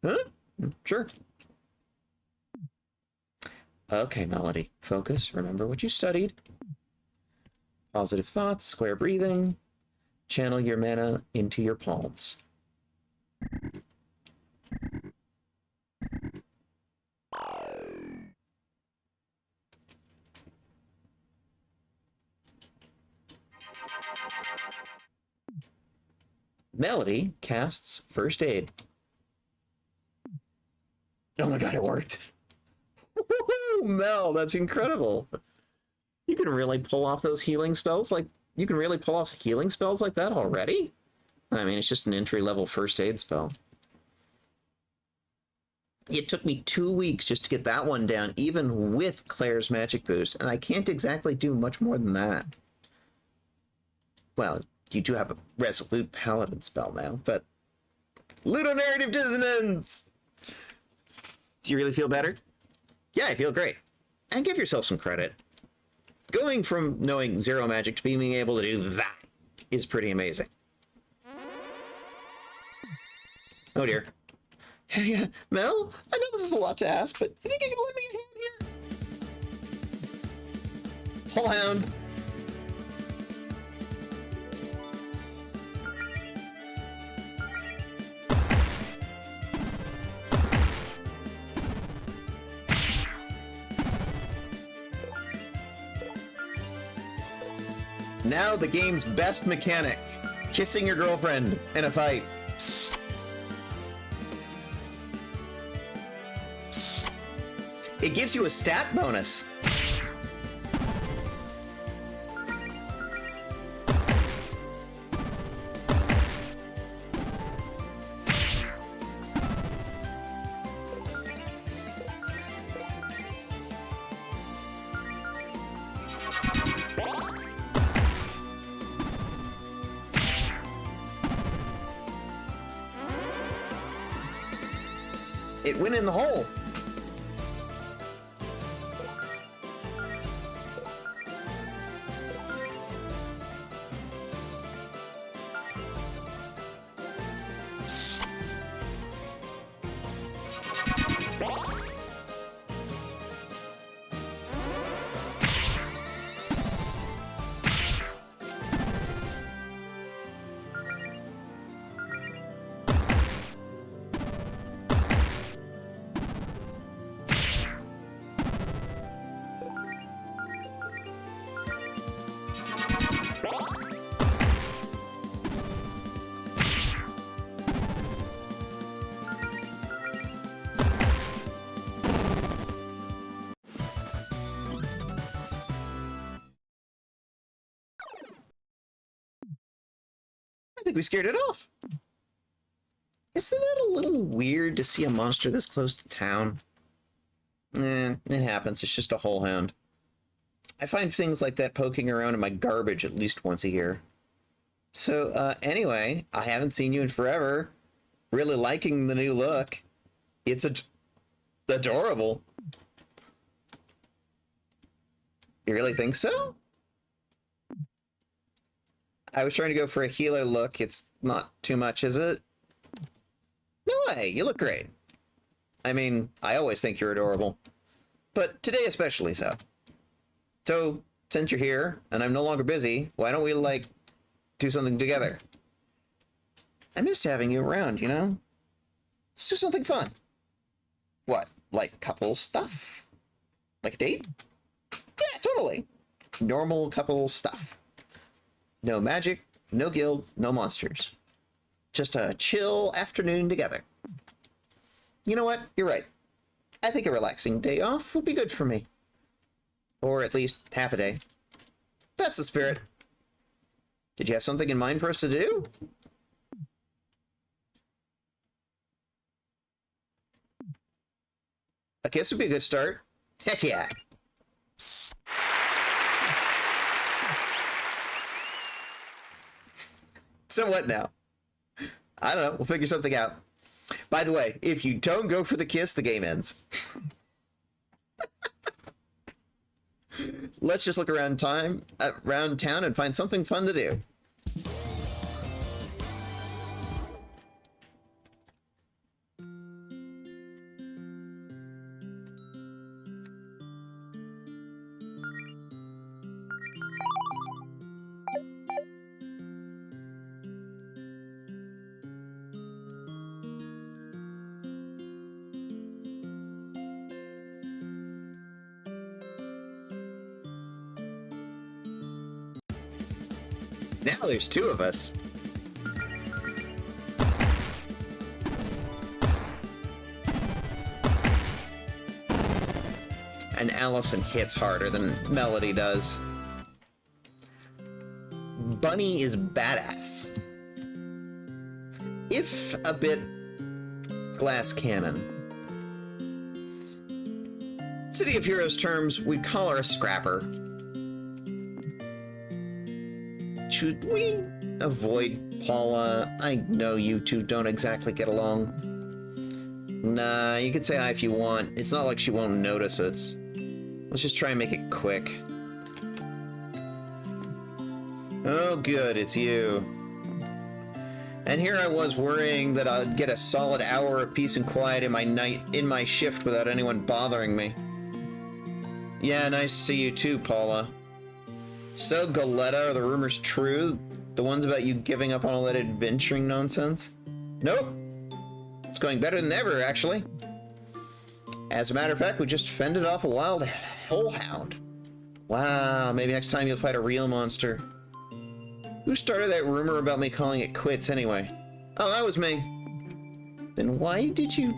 Huh? Sure. Okay, Melody, focus. Remember what you studied. Positive thoughts, square breathing. Channel your mana into your palms. Melody casts First Aid. Oh my god, it worked. Woohoo, Mel, that's incredible. You can really pull off those healing spells like that already? I mean, it's just an entry-level first aid spell. It took me 2 weeks just to get that one down, even with Claire's magic boost, and I can't exactly do much more than that. Well, you do have a resolute paladin spell now, but ludonarrative dissonance! Do you really feel better? Yeah, I feel great. And give yourself some credit. Going from knowing zero magic to being able to do that is pretty amazing. Oh dear. Hey, Mel, I know this is a lot to ask, but you think you can lend me a hand here? Pull hound. Now the game's best mechanic, kissing your girlfriend in a fight. It gives you a stat bonus. It went in the hole. I think we scared it off. Isn't it a little weird to see a monster this close to town? Eh, it happens. It's just a whole hound. I find things like that poking around in my garbage at least once a year. So, anyway, I haven't seen you in forever. Really liking the new look. It's adorable. You really think so? I was trying to go for a healer look. It's not too much, is it? No way, you look great. I mean, I always think you're adorable. But today especially so. So, since you're here, and I'm no longer busy, why don't we, like, do something together? I missed having you around, you know? Let's do something fun. What, like couple stuff? Like a date? Yeah, totally. Normal couple stuff. No magic, no guild, no monsters. Just a chill afternoon together. You know what? You're right. I think a relaxing day off would be good for me. Or at least half a day. That's the spirit. Did you have something in mind for us to do? A kiss would be a good start. Heck yeah. So what now? I don't know. We'll figure something out. By the way, if you don't go for the kiss, the game ends. Let's just look around town and find something fun to do. Now there's two of us. And Allison hits harder than Melody does. Bunny is badass. If a bit glass cannon. City of Heroes terms, we'd call her a scrapper. Should we avoid Paula? I know you two don't exactly get along. Nah, you can say hi if you want. It's not like she won't notice it. Let's just try and make it quick. Oh good, it's you. And here I was worrying that I'd get a solid hour of peace and quiet in my shift without anyone bothering me. Yeah, nice to see you too, Paula. So, Goletta, are the rumors true? The ones about you giving up on all that adventuring nonsense? Nope. It's going better than ever, actually. As a matter of fact, we just fended off a wild hellhound. Wow, maybe next time you'll fight a real monster. Who started that rumor about me calling it quits, anyway? Oh, that was me. Then why did you...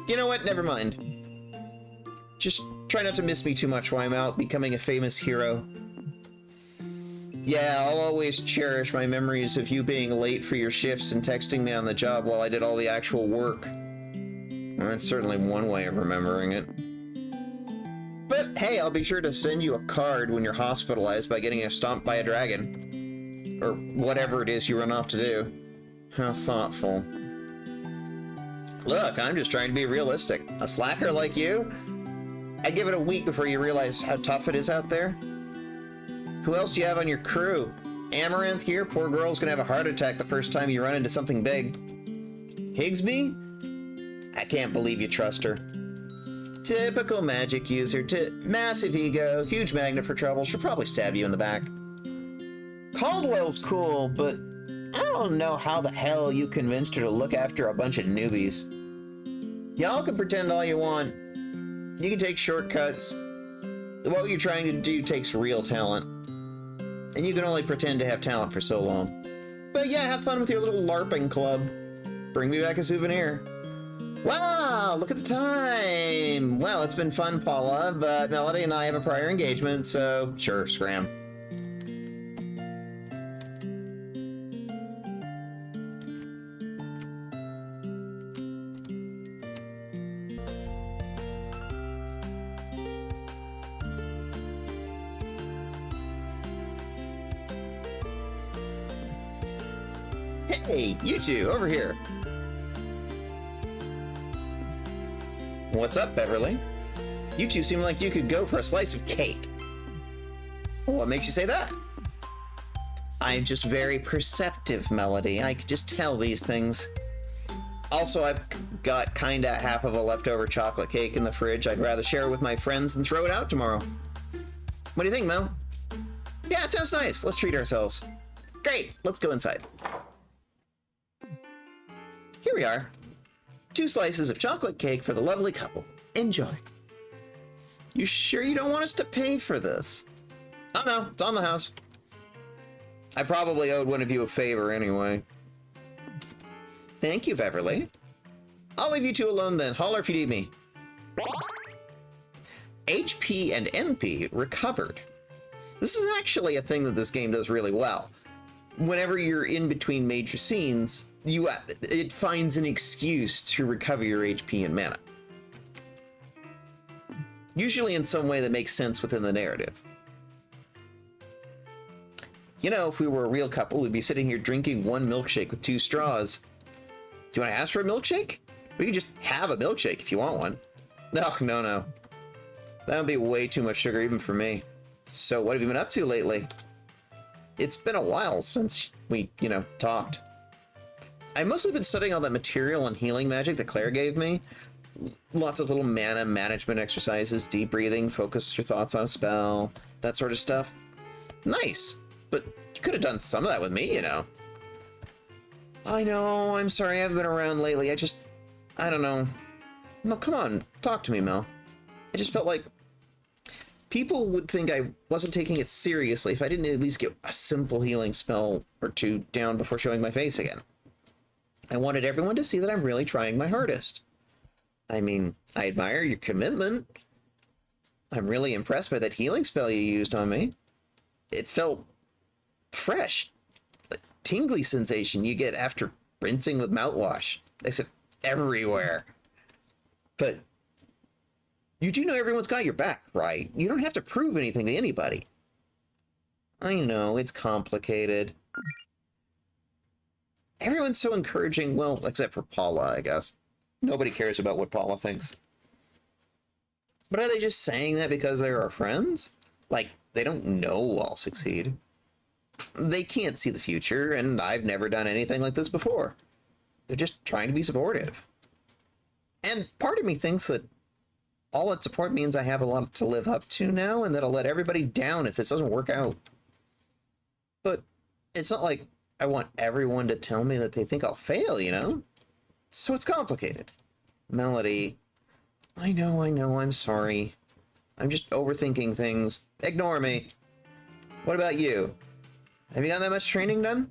You know what? Never mind. Just try not to miss me too much while I'm out becoming a famous hero. Yeah, I'll always cherish my memories of you being late for your shifts and texting me on the job while I did all the actual work. Well, that's certainly one way of remembering it. But hey, I'll be sure to send you a card when you're hospitalized by getting stomped by a dragon. Or whatever it is you run off to do. How thoughtful. Look, I'm just trying to be realistic. A slacker like you? I'd give it a week before you realize how tough it is out there. Who else do you have on your crew? Amaranth here? Poor girl's gonna have a heart attack the first time you run into something big. Higsby? I can't believe you trust her. Typical magic user. Massive ego, huge magnet for trouble. She'll probably stab you in the back. Caldwell's cool, but I don't know how the hell you convinced her to look after a bunch of newbies. Y'all can pretend all you want. You can take shortcuts. What you're trying to do takes real talent. And you can only pretend to have talent for so long. But yeah, have fun with your little LARPing club. Bring me back a souvenir. Wow, look at the time! Well, it's been fun, Paula, but Melody and I have a prior engagement, so sure, scram. Hey, you two, over here. What's up, Beverly? You two seem like you could go for a slice of cake. What makes you say that? I'm just very perceptive, Melody. I could just tell these things. Also, I've got kinda half of a leftover chocolate cake in the fridge. I'd rather share it with my friends than throw it out tomorrow. What do you think, Mel? Yeah, it sounds nice. Let's treat ourselves. Great, let's go inside. Here we are. 2 slices of chocolate cake for the lovely couple. Enjoy. You sure you don't want us to pay for this? Oh no, it's on the house. I probably owed one of you a favor anyway. Thank you, Beverly. I'll leave you two alone then. Holler if you need me. HP and MP recovered. This is actually a thing that this game does really well. Whenever you're in between major scenes, it finds an excuse to recover your HP and mana. Usually in some way that makes sense within the narrative. You know, if we were a real couple, we'd be sitting here drinking one milkshake with 2 straws. Do you want to ask for a milkshake? We could just have a milkshake if you want one. No. That would be way too much sugar even for me. So what have you been up to lately? It's been a while since we, talked. I've mostly been studying all that material and healing magic that Claire gave me. Lots of little mana management exercises, deep breathing, focus your thoughts on a spell, that sort of stuff. Nice, but you could have done some of that with me, I know, I'm sorry I haven't been around lately. I don't know. No, come on, talk to me, Mel. I just felt like people would think I wasn't taking it seriously if I didn't at least get a simple healing spell or 2 down before showing my face again. I wanted everyone to see that I'm really trying my hardest. I mean, I admire your commitment. I'm really impressed by that healing spell you used on me. It felt fresh. A tingly sensation you get after rinsing with mouthwash. Except everywhere. But you do know everyone's got your back, right? You don't have to prove anything to anybody. I know, it's complicated. Everyone's so encouraging, well, except for Paula, I guess. Nobody cares about what Paula thinks. But are they just saying that because they're our friends? Like, they don't know I'll succeed. They can't see the future, and I've never done anything like this before. They're just trying to be supportive. And part of me thinks that all that support means I have a lot to live up to now, and that I'll let everybody down if this doesn't work out. But it's not like I want everyone to tell me that they think I'll fail, So it's complicated. Melody, I know, I'm sorry. I'm just overthinking things. Ignore me. What about you? Have you got that much training done?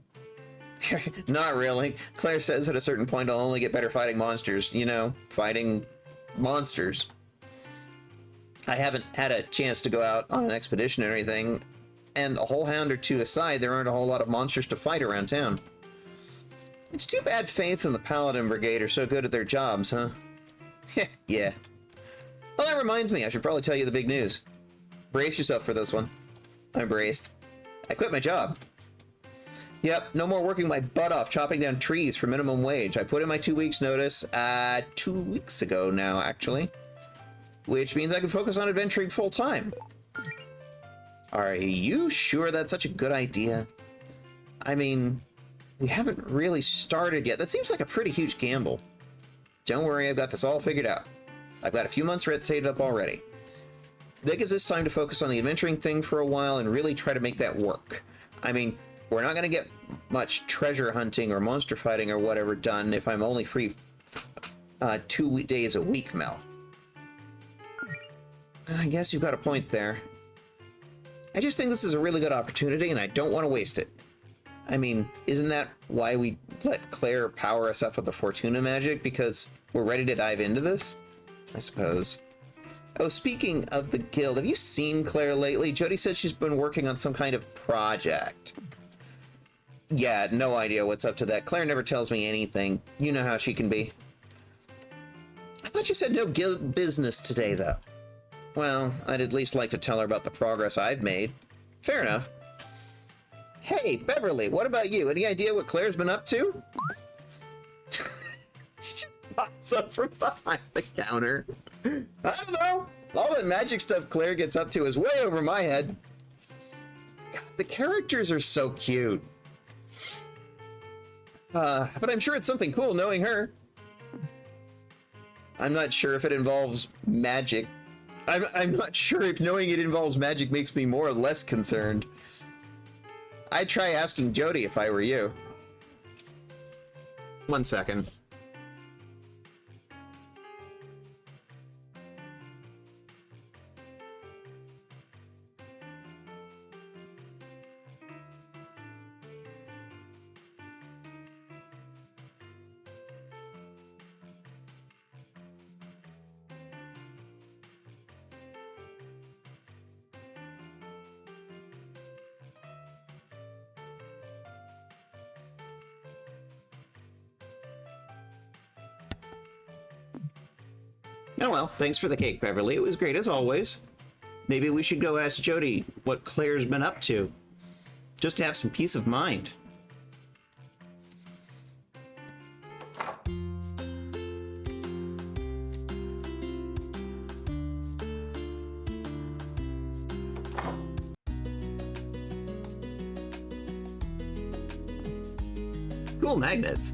Not really. Claire says at a certain point I'll only get better fighting monsters. Fighting monsters. I haven't had a chance to go out on an expedition or anything, and a whole hound or 2 aside, there aren't a whole lot of monsters to fight around town. It's too bad Faith and the Paladin Brigade are so good at their jobs, huh? Yeah. Well, that reminds me, I should probably tell you the big news. Brace yourself for this one. I'm braced. I quit my job. Yep, no more working my butt off chopping down trees for minimum wage. I put in my 2 weeks notice, 2 weeks ago now, actually. Which means I can focus on adventuring full time. Are you sure that's such a good idea? I mean, we haven't really started yet. That seems like a pretty huge gamble. Don't worry, I've got this all figured out. I've got a few months rent saved up already. That gives us time to focus on the adventuring thing for a while and really try to make that work. I mean, we're not going to get much treasure hunting or monster fighting or whatever done if I'm only free 2 days a week, Mel. I guess you've got a point there. I just think this is a really good opportunity and I don't want to waste it. I mean, isn't that why we let Claire power us up with the Fortuna magic? Because we're ready to dive into this? I suppose. Oh, speaking of the guild, have you seen Claire lately? Jody says she's been working on some kind of project. Yeah, no idea what's up to that. Claire never tells me anything. You know how she can be. I thought you said no guild business today, though. Well, I'd at least like to tell her about the progress I've made. Fair enough. Hey, Beverly, what about you? Any idea what Claire's been up to? She just pops up from behind the counter. I don't know. All that magic stuff Claire gets up to is way over my head. God, the characters are so cute. But I'm sure it's something cool knowing her. I'm not sure if it involves magic. I'm not sure if knowing it involves magic makes me more or less concerned. I'd try asking Jody if I were you. 1 second. Oh well, thanks for the cake, Beverly. It was great as always. Maybe we should go ask Jody what Claire's been up to, just to have some peace of mind. Cool magnets.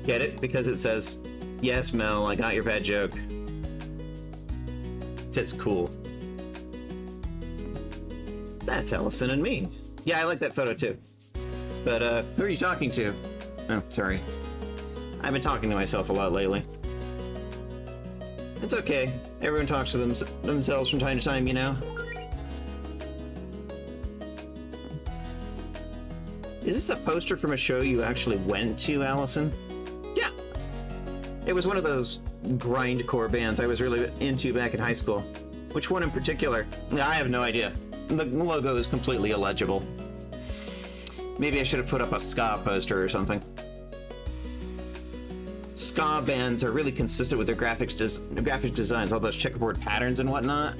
Get it? Because it says, yes, Mel, I got your bad joke. It says cool. That's Allison and me. Yeah, I like that photo too. But, who are you talking to? Oh, sorry. I've been talking to myself a lot lately. It's okay. Everyone talks to themselves from time to time, you know? Is this a poster from a show you actually went to, Allison? Yeah. It was one of those grindcore bands I was really into back in high school. Which one in particular? I have no idea. The logo is completely illegible. Maybe I should have put up a ska poster or something. Ska bands are really consistent with their graphic designs, all those checkerboard patterns and whatnot.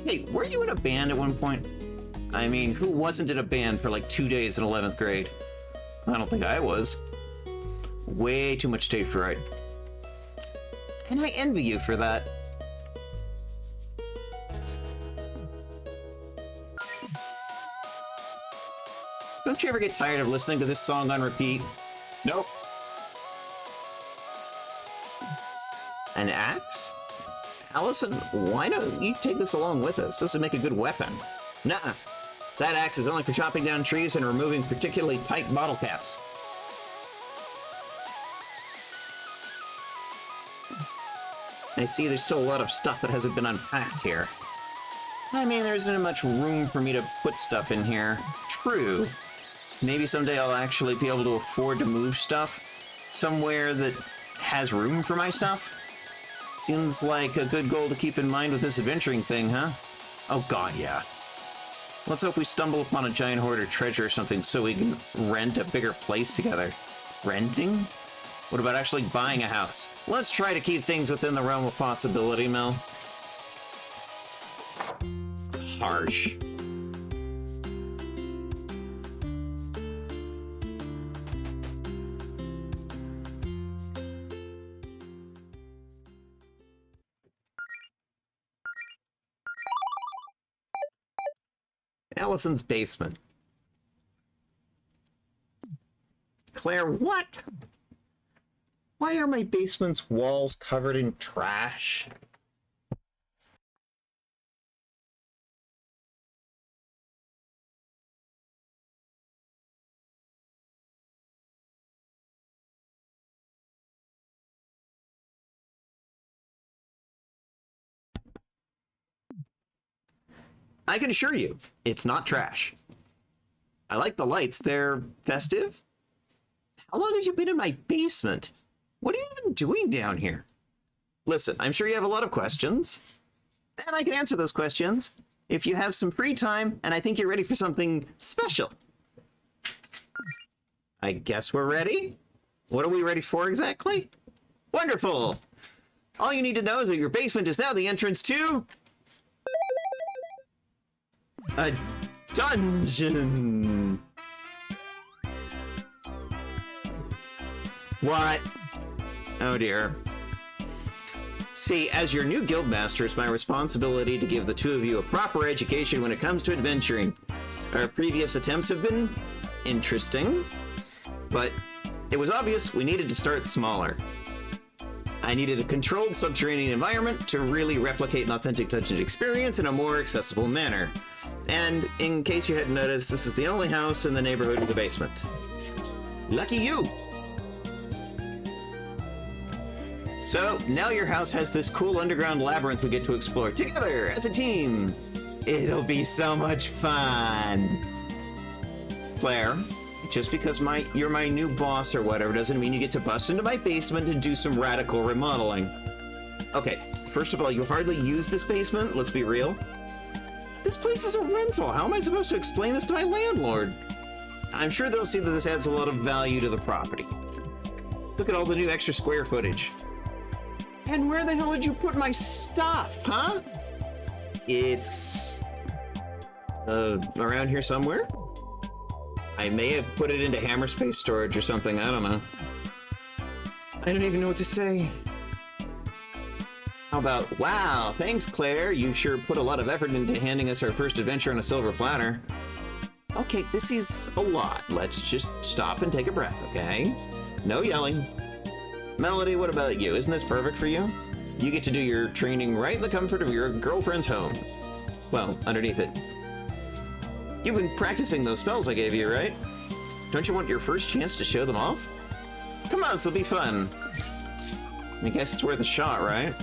Hey, were you in a band at one point? I mean, who wasn't in a band for like 2 days in 11th grade? I don't think I was. Way too much stage fright. And I envy you for that. Don't you ever get tired of listening to this song on repeat? Nope. An axe? Allison, why don't you take this along with us? This would make a good weapon. Nuh-uh. That axe is only for chopping down trees and removing particularly tight bottle caps. I see there's still a lot of stuff that hasn't been unpacked here. I mean, there isn't much room for me to put stuff in here. True. Maybe someday I'll actually be able to afford to move stuff somewhere that has room for my stuff. Seems like a good goal to keep in mind with this adventuring thing, huh? Oh god, yeah. Let's hope we stumble upon a giant hoard or treasure or something so we can rent a bigger place together. Renting? What about actually buying a house? Let's try to keep things within the realm of possibility, Mel. Harsh. Allison's basement. Claire, what? Why are my basement's walls covered in trash? I can assure you, it's not trash. I like the lights, they're festive. How long have you been in my basement? What are you even doing down here? Listen, I'm sure you have a lot of questions, and I can answer those questions if you have some free time and I think you're ready for something special. I guess we're ready? What are we ready for exactly? Wonderful! All you need to know is that your basement is now the entrance to a dungeon. What? Oh dear. See, as your new guildmaster, it's my responsibility to give the two of you a proper education when it comes to adventuring. Our previous attempts have been interesting, but it was obvious we needed to start smaller. I needed a controlled subterranean environment to really replicate an authentic dungeon experience in a more accessible manner. And in case you hadn't noticed, this is the only house in the neighborhood with a basement. Lucky you! So, now your house has this cool underground labyrinth we get to explore together as a team. It'll be so much fun. Claire, just because you're my new boss or whatever doesn't mean you get to bust into my basement and do some radical remodeling. Okay, first of all, you hardly use this basement, let's be real. This place is a rental. How am I supposed to explain this to my landlord? I'm sure they'll see that this adds a lot of value to the property. Look at all the new extra square footage. And where the hell did you put my stuff, huh? It's... around here somewhere? I may have put it into hammer space storage or something, I don't know. I don't even know what to say. How about, wow, thanks Claire, you sure put a lot of effort into handing us our first adventure on a silver platter. Okay, this is a lot. Let's just stop and take a breath, okay? No yelling. Melody, what about you? Isn't this perfect for you? You get to do your training right in the comfort of your girlfriend's home. Well, underneath it. You've been practicing those spells I gave you, right? Don't you want your first chance to show them off? Come on, this'll be fun. I guess it's worth a shot, right?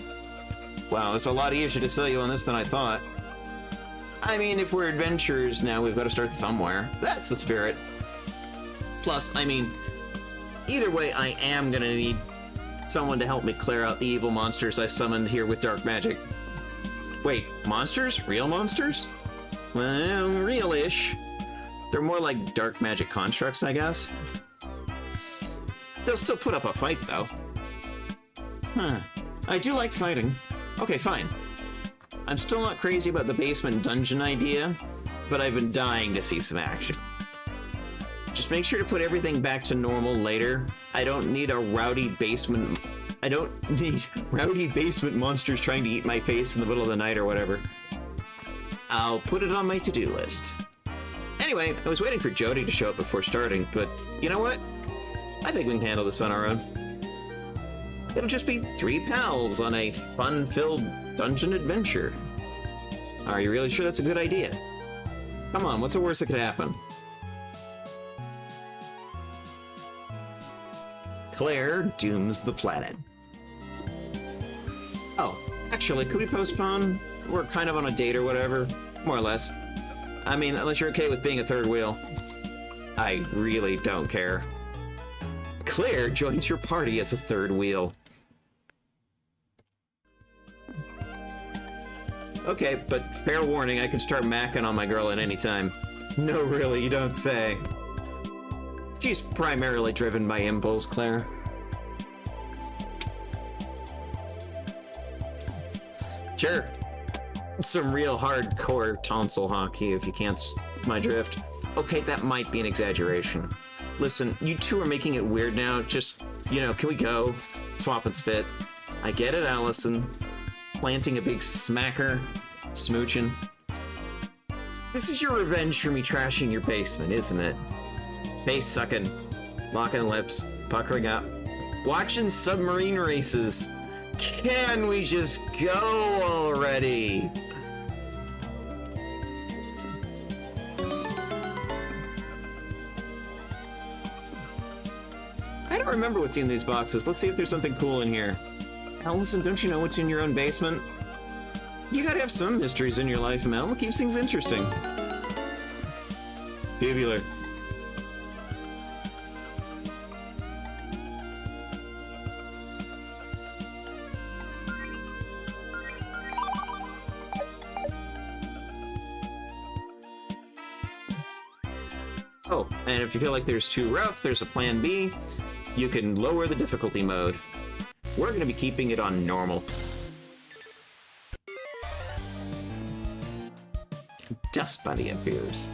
Wow, it's a lot easier to sell you on this than I thought. I mean, if we're adventurers now, we've got to start somewhere. That's the spirit. Plus, I mean, either way, I am gonna need someone to help me clear out the evil monsters I summoned here with dark magic. Wait, monsters? Real monsters? Well, real-ish. They're more like dark magic constructs, I guess. They'll still put up a fight, though. Huh. I do like fighting. Okay, fine. I'm still not crazy about the basement dungeon idea, but I've been dying to see some action. Just make sure to put everything back to normal later. I don't need rowdy basement monsters trying to eat my face in the middle of the night or whatever. I'll put it on my to-do list. Anyway, I was waiting for Jody to show up before starting, but you know what? I think we can handle this on our own. It'll just be 3 pals on a fun-filled dungeon adventure. Are you really sure that's a good idea? Come on, what's the worst that could happen? Claire dooms the planet. Oh, actually, could we postpone? We're kind of on a date or whatever. More or less. I mean, unless you're okay with being a third wheel. I really don't care. Claire joins your party as a third wheel. Okay, but fair warning, I can start macking on my girl at any time. No, really, you don't say. She's primarily driven by impulse, Claire. Sure. Some real hardcore tonsil hockey, if you can't my drift. Okay, that might be an exaggeration. Listen, you two are making it weird now. Just, you know, can we go? Swap and spit. I get it, Allison. Planting a big smacker. Smooching. This is your revenge for me trashing your basement, isn't it? Face sucking. Locking lips. Puckering up. Watching submarine races. Can we just go already? I don't remember what's in these boxes. Let's see if there's something cool in here. Allison, don't you know what's in your own basement? You gotta have some mysteries in your life, Mel. It keeps things interesting. Tubular. Oh, and if you feel like there's too rough, there's a plan B. You can lower the difficulty mode. We're going to be keeping it on normal. Dust Bunny appears.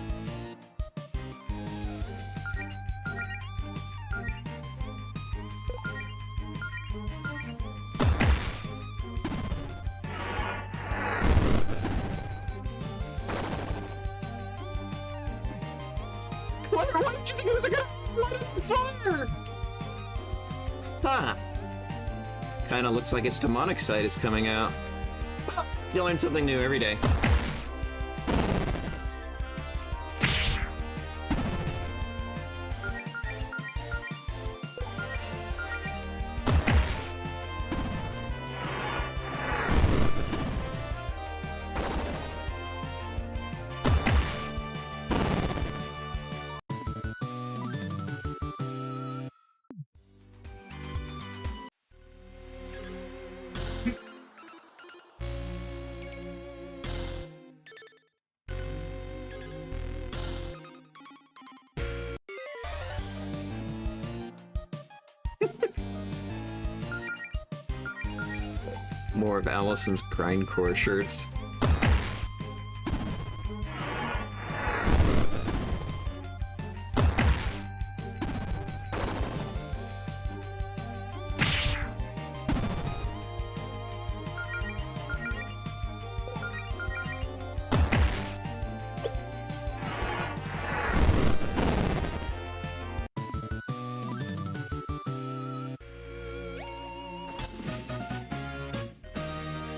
Why did you think it was a guy light on fire? Huh. Kinda looks like its demonic side is coming out. Well, you learn something new every day. More of Allison's grindcore shirts.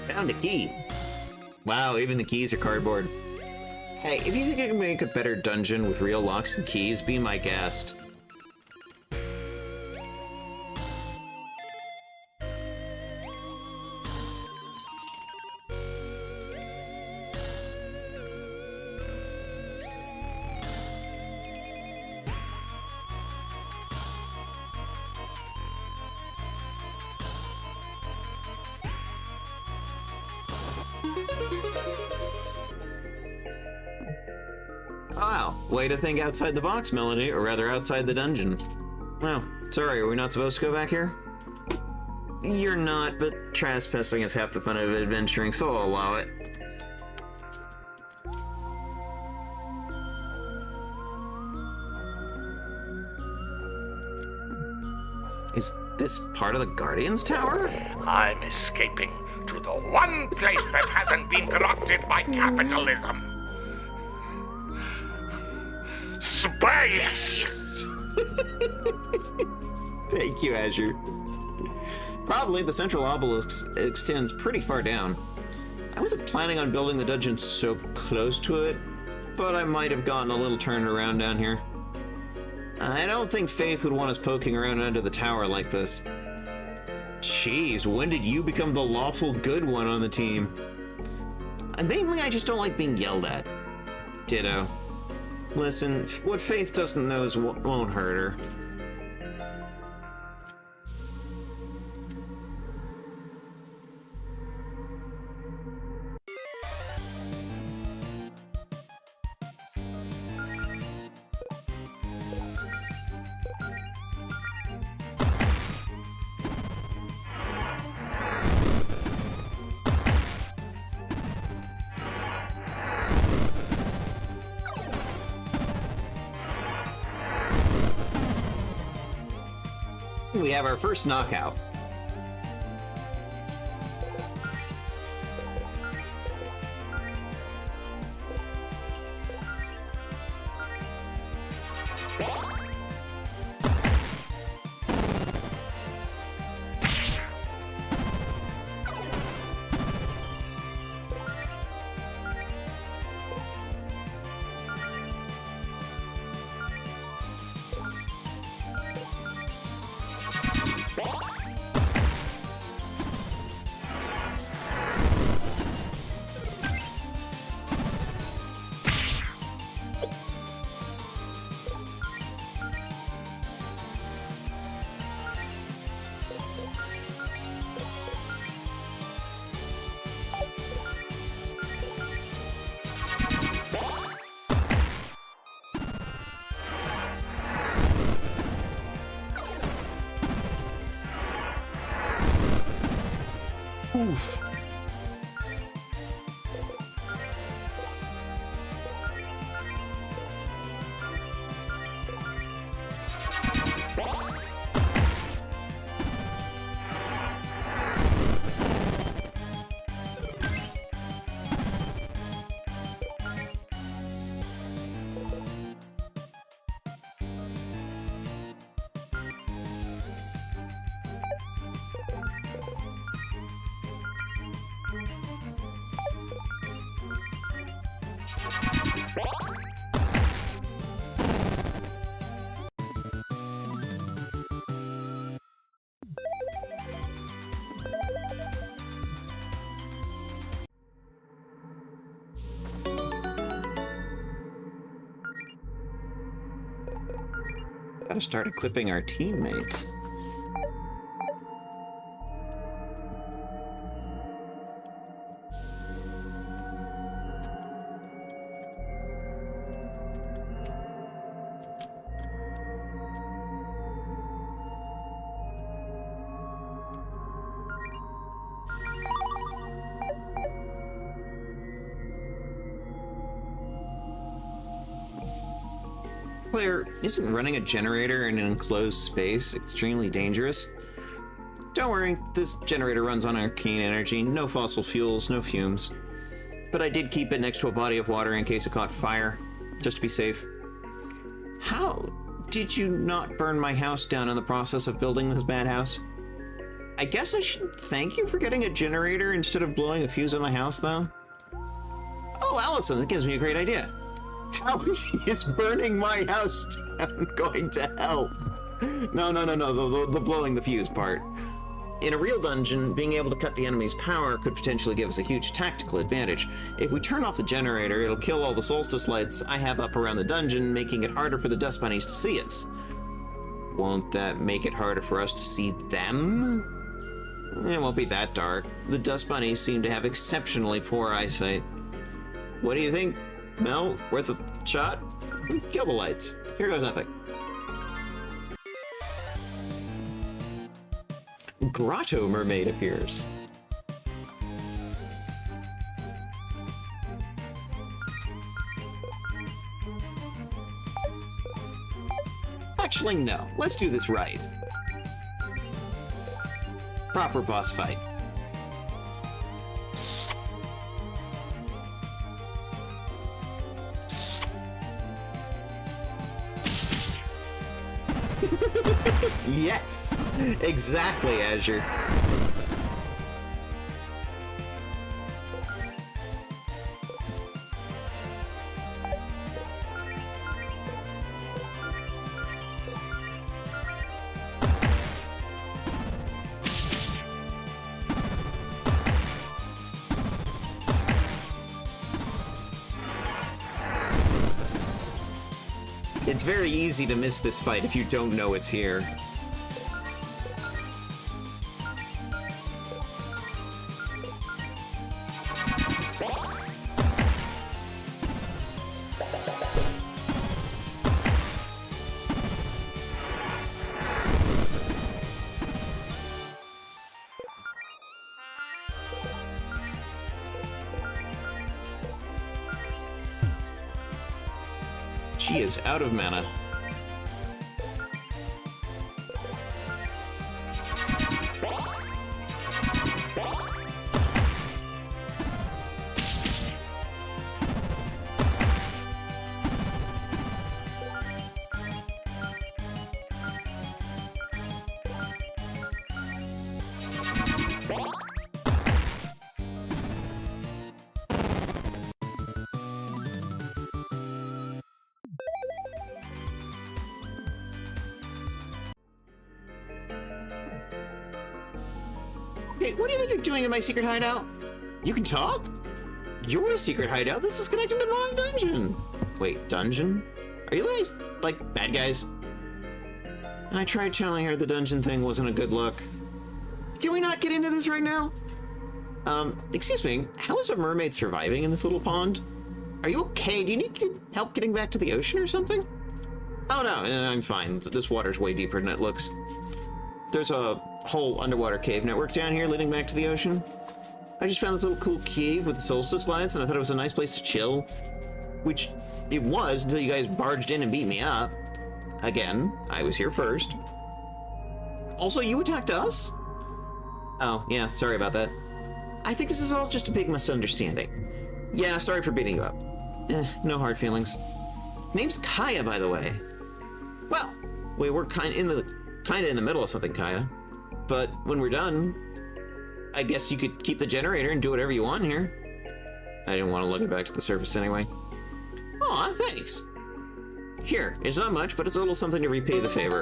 Found a key. Wow, even the keys are cardboard. Hey, if you think I can make a better dungeon with real locks and keys, be my guest. Wow, way to think outside the box, Melody, or rather outside the dungeon. Well, sorry, are we not supposed to go back here? You're not, but trespassing is half the fun of adventuring, so I'll allow it. Is this part of the Guardian's Tower? I'm escaping to the one place that hasn't been corrupted by capitalism. Space! Thank you, Azure. Probably the central obelisk extends pretty far down. I wasn't planning on building the dungeon so close to it, but I might have gotten a little turned around down here. I don't think Faith would want us poking around under the tower like this. Jeez, when did you become the lawful good one on the team? Mainly, I just don't like being yelled at. Ditto. Listen, what Faith doesn't know is won't hurt her. We have our first knockout. Oof. Gotta start equipping our teammates. Player, isn't running a generator in an enclosed space extremely dangerous? Don't worry, this generator runs on arcane energy, no fossil fuels, no fumes. But I did keep it next to a body of water in case it caught fire, just to be safe. How did you not burn my house down in the process of building this madhouse? I guess I should thank you for getting a generator instead of blowing a fuse in my house, though. Oh, Allison, that gives me a great idea. How is burning my house down going to help? No, the blowing the fuse part. In a real dungeon, being able to cut the enemy's power could potentially give us a huge tactical advantage. If we turn off the generator, it'll kill all the solstice lights I have up around the dungeon, making it harder for the dust bunnies to see us. Won't that make it harder for us to see them? It won't be that dark. The dust bunnies seem to have exceptionally poor eyesight. What do you think? Mel, worth a shot? Kill the lights. Here goes nothing. Grotto mermaid appears. Actually, no. Let's do this right. Proper boss fight. Yes! Exactly, Azure. It's very easy to miss this fight if you don't know it's here. She is out of mana. Hey, what do you think you're doing in my secret hideout? You can talk? Your secret hideout? This is connected to my dungeon. Wait, dungeon? Are you guys, like, bad guys? I tried telling her the dungeon thing wasn't a good look. Can we not get into this right now? Excuse me, how is a mermaid surviving in this little pond? Are you okay? Do you need help getting back to the ocean or something? Oh no, I'm fine. This water's way deeper than it looks. There's a whole underwater cave network down here leading back to the ocean. I just found this little cool cave with the solstice lights, and I thought it was a nice place to chill. Which it was until you guys barged in and beat me up. Again, I was here first. Also, you attacked us? Oh, yeah, sorry about that. I think this is all just a big misunderstanding. Yeah, sorry for beating you up. No hard feelings. Name's Kaya, by the way. Well, we were kind of in the middle of something, Kaya. But when we're done, I guess you could keep the generator and do whatever you want here. I didn't want to look it back to the surface anyway. Aw, thanks. Here, it's not much, but it's a little something to repay the favor.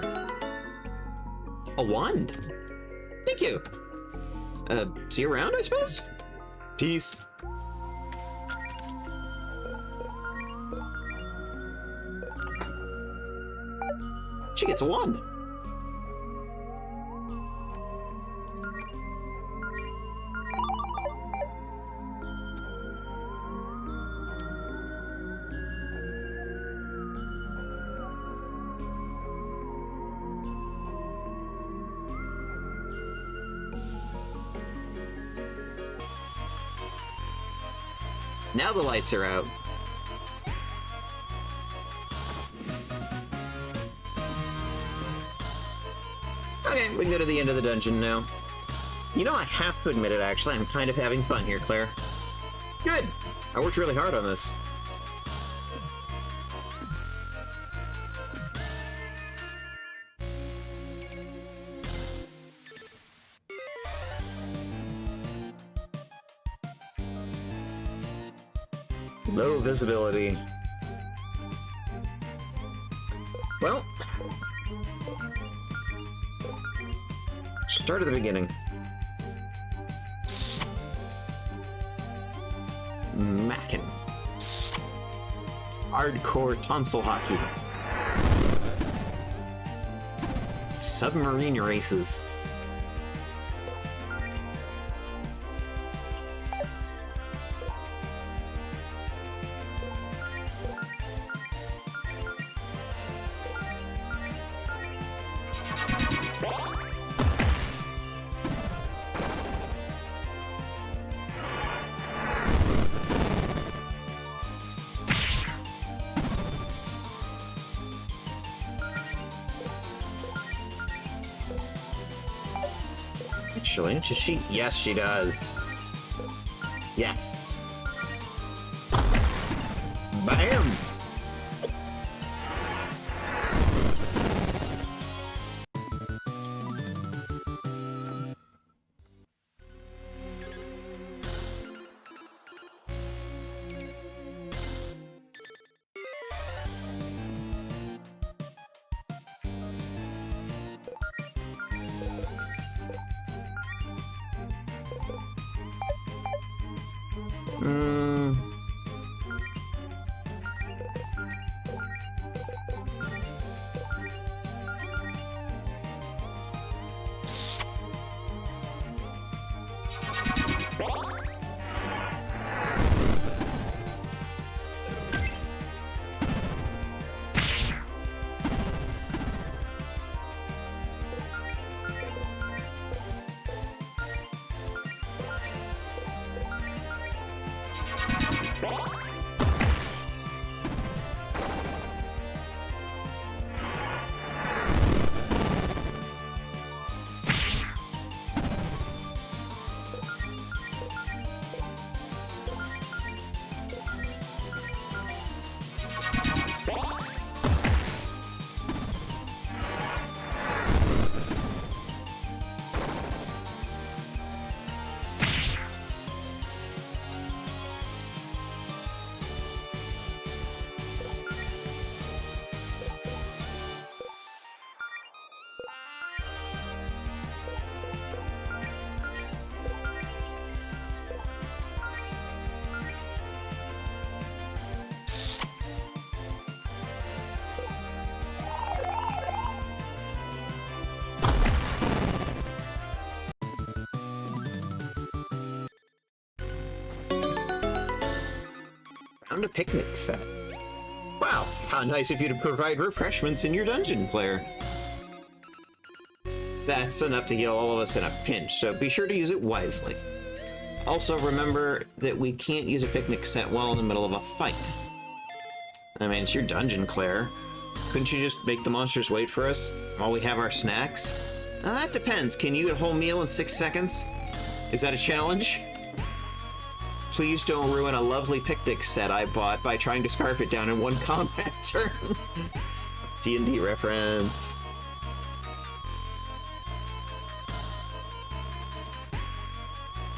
A wand? Thank you. See you around, I suppose? Peace. She gets a wand. Now the lights are out. Okay, we can go to the end of the dungeon now. You know, I have to admit it, actually. I'm kind of having fun here, Claire. Good! I worked really hard on this. Low visibility. Well, start at the beginning. Mackin. Hardcore tonsil hockey. Submarine races. Actually, does she? Yes, she does. Yes. Bam! Found a picnic set. Wow, how nice of you to provide refreshments in your dungeon, Claire. That's enough to heal all of us in a pinch, so be sure to use it wisely. Also, remember that we can't use a picnic set while in the middle of a fight. I mean, it's your dungeon, Claire. Couldn't you just make the monsters wait for us while we have our snacks? That depends. Can you eat a whole meal in 6 seconds? Is that a challenge? Please don't ruin a lovely picnic set I bought by trying to scarf it down in one combat turn. D&D reference.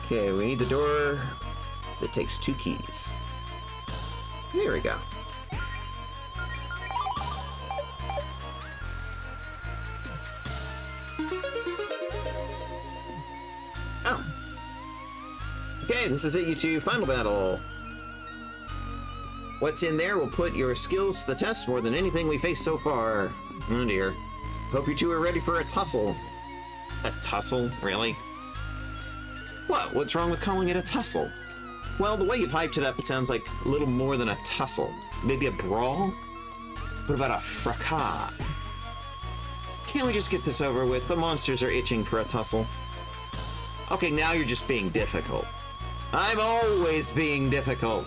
Okay, we need the door that takes 2 keys. Here we go. Oh. Okay, this is it, you two. Final battle. What's in there will put your skills to the test more than anything we faced so far. Oh dear. Hope you two are ready for a tussle. A tussle? Really? What? What's wrong with calling it a tussle? Well, the way you've hyped it up, it sounds like a little more than a tussle. Maybe a brawl? What about a fracas? Can't we just get this over with? The monsters are itching for a tussle. Okay, now you're just being difficult. I'm always being difficult.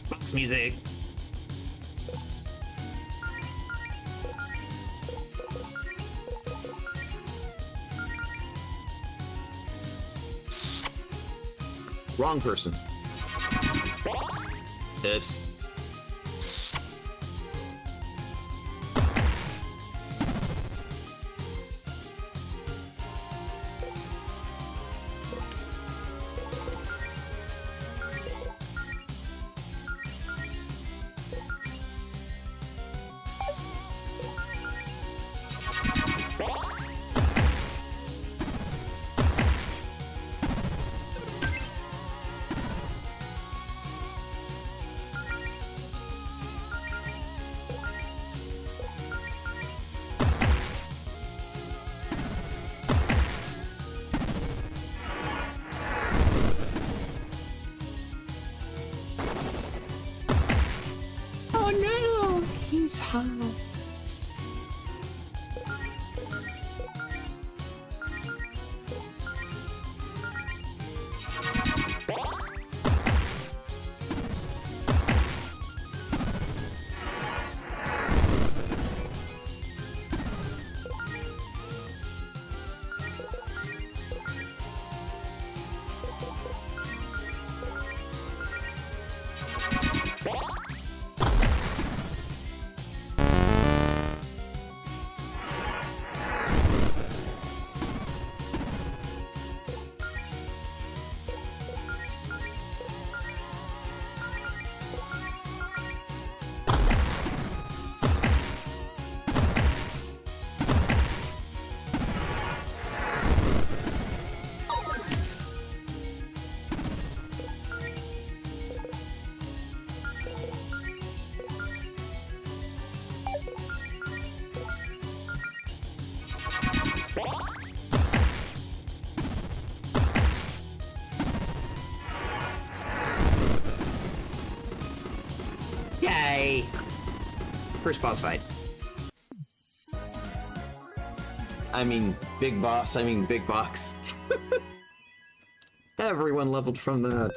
Box music. Wrong person. Oops. Oh no, he's hot. Yay! First boss fight. I mean, big boss, I mean big box. Everyone leveled from that.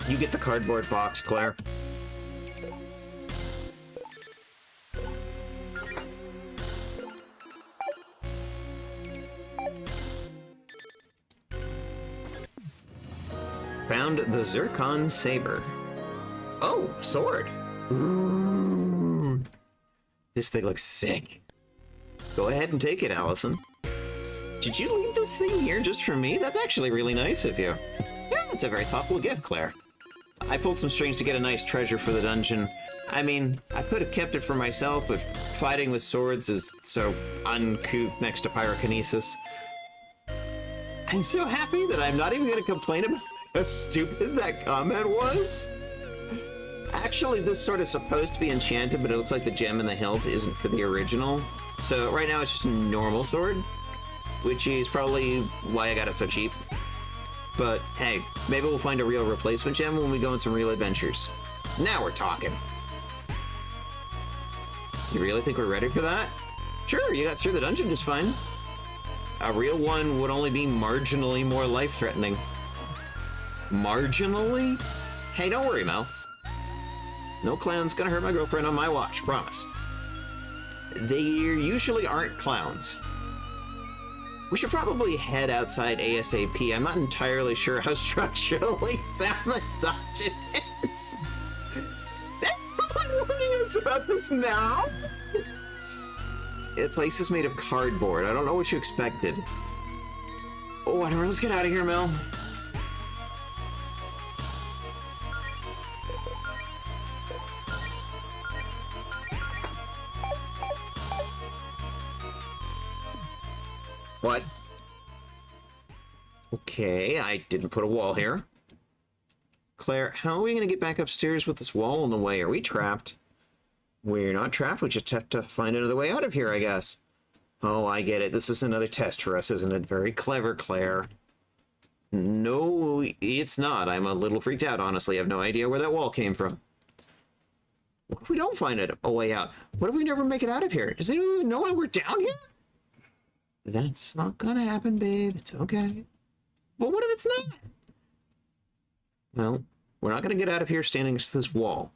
You get the cardboard box, Claire. Found the Zircon Saber. Oh, sword. Ooh. This thing looks sick. Go ahead and take it, Allison. Did you leave this thing here just for me? That's actually really nice of you. Yeah, that's a very thoughtful gift, Claire. I pulled some strings to get a nice treasure for the dungeon. I mean, I could have kept it for myself, but fighting with swords is so uncouth next to pyrokinesis. I'm so happy that I'm not even going to complain about how stupid that comment was. Actually, this sword is supposed to be enchanted, but it looks like the gem in the hilt isn't for the original. So right now it's just a normal sword, which is probably why I got it so cheap. But hey, maybe we'll find a real replacement gem when we go on some real adventures. Now we're talking. Do you really think we're ready for that? Sure, you got through the dungeon just fine. A real one would only be marginally more life-threatening. Marginally? Hey, don't worry, Mel. No clown's gonna hurt my girlfriend on my watch, promise. They usually aren't clowns. We should probably head outside ASAP. I'm not entirely sure how structurally sound the dungeon is. Everyone warning us about this now? The place is made of cardboard. I don't know what you expected. Oh, whatever. Let's get out of here, Mel. What? Okay, I didn't put a wall here. Claire, how are we going to get back upstairs with this wall in the way? Are we trapped? We're not trapped. We just have to find another way out of here, I guess. Oh, I get it. This is another test for us, isn't it? Very clever, Claire. No, it's not. I'm a little freaked out, honestly. I have no idea where that wall came from. What if we don't find a way out? What if we never make it out of here? Does anyone even know why we're down here? That's not gonna happen, babe. It's okay. But what if it's not? Well, we're not gonna get out of here standing next to this wall.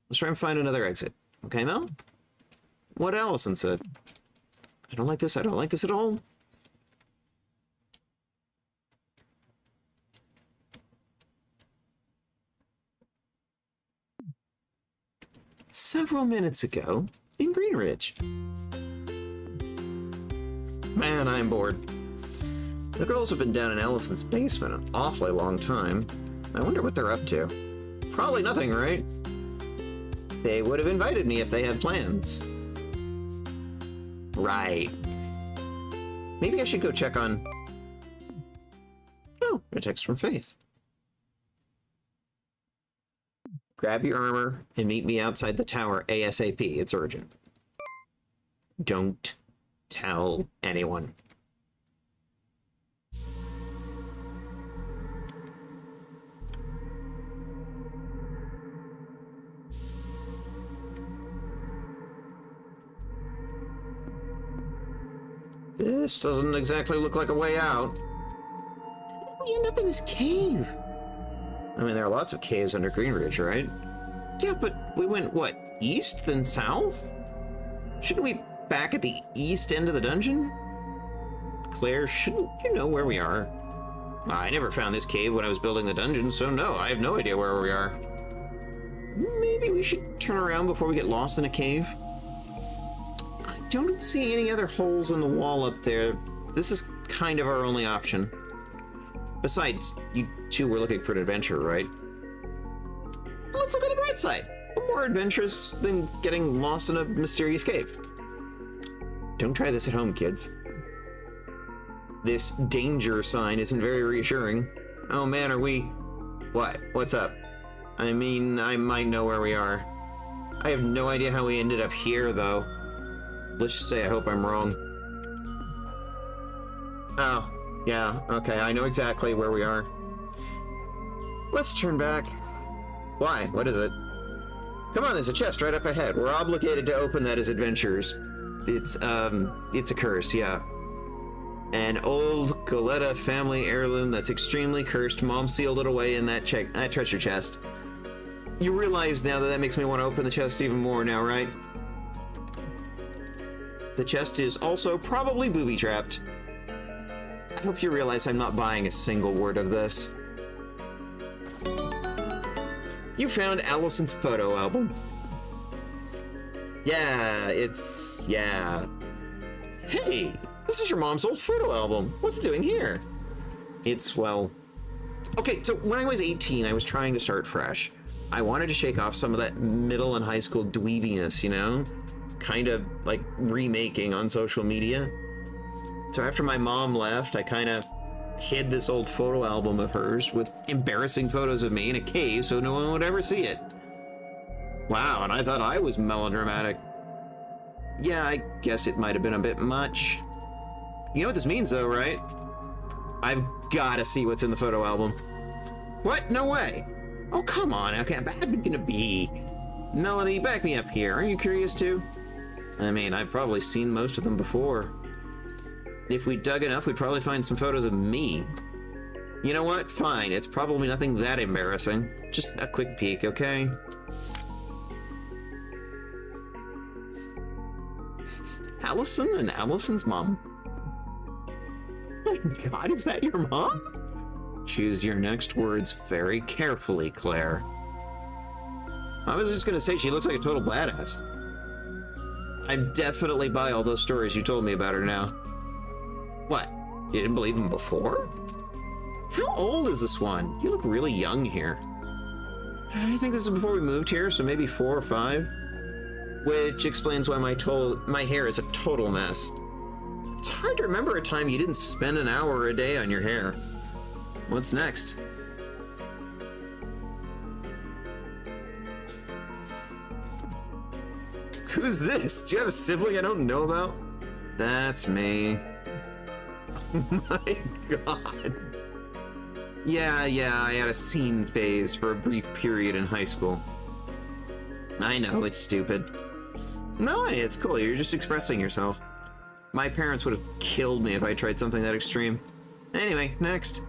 Let's try and find another exit. Okay, Mel? What Allison said. I don't like this. I don't like this at all. Several minutes ago in Green Ridge. Man, I'm bored. The girls have been down in Allison's basement an awfully long time. I wonder what they're up to. Probably nothing, right? They would have invited me if they had plans. Right. Maybe I should go check on... Oh, a text from Faith. Grab your armor and meet me outside the tower ASAP. It's urgent. Don't tell anyone. This doesn't exactly look like a way out. How did we end up in this cave? I mean, there are lots of caves under Green Ridge, right? Yeah, but we went, what, east then south? Shouldn't we be back at the east end of the dungeon? Claire, shouldn't you know where we are? I never found this cave when I was building the dungeon, so no, I have no idea where we are. Maybe we should turn around before we get lost in a cave? I don't see any other holes in the wall up there. This is kind of our only option. Besides, you two were looking for an adventure, right? Let's look on the bright side. What more adventurous than getting lost in a mysterious cave? Don't try this at home, kids. This danger sign isn't very reassuring. Oh man, are we... What? What's up? I mean, I might know where we are. I have no idea how we ended up here, though. Let's just say I hope I'm wrong. Oh. Yeah, okay, I know exactly where we are. Let's turn back. Why? What is it? Come on, there's a chest right up ahead. We're obligated to open that as adventurers. It's a curse, yeah. An old Goleta family heirloom that's extremely cursed. Mom sealed it away in that treasure chest. You realize now that makes me want to open the chest even more now, right? The chest is also probably booby-trapped. I hope you realize I'm not buying a single word of this. You found Allison's photo album. Yeah, yeah. Hey, this is your mom's old photo album. What's it doing here? It's, well... Okay, so when I was 18, I was trying to start fresh. I wanted to shake off some of that middle and high school dweebiness, you know? Kind of, like, remaking on social media. So after my mom left, I kind of hid this old photo album of hers with embarrassing photos of me in a cave so no one would ever see it. Wow, and I thought I was melodramatic. Yeah, I guess it might have been a bit much. You know what this means though, right? I've gotta see what's in the photo album. What? No way. Oh, come on. Okay, how bad it gonna be? Melody, back me up here. Are you curious too? I mean, I've probably seen most of them before. If we dug enough, we'd probably find some photos of me. You know what? Fine. It's probably nothing that embarrassing. Just a quick peek, okay? Allison and Allison's mom. My God, is that your mom? Choose your next words very carefully, Claire. I was just gonna say she looks like a total badass. I'm definitely by all those stories you told me about her now. What? You didn't believe them before? How old is this one? You look really young here. I think this is before we moved here, so maybe 4 or 5. Which explains why my hair is a total mess. It's hard to remember a time you didn't spend an hour a day on your hair. What's next? Who's this? Do you have a sibling I don't know about? That's me. Oh my god. Yeah, I had a scene phase for a brief period in high school. I know, it's stupid. No, it's cool, you're just expressing yourself. My parents would have killed me if I tried something that extreme. Anyway, next.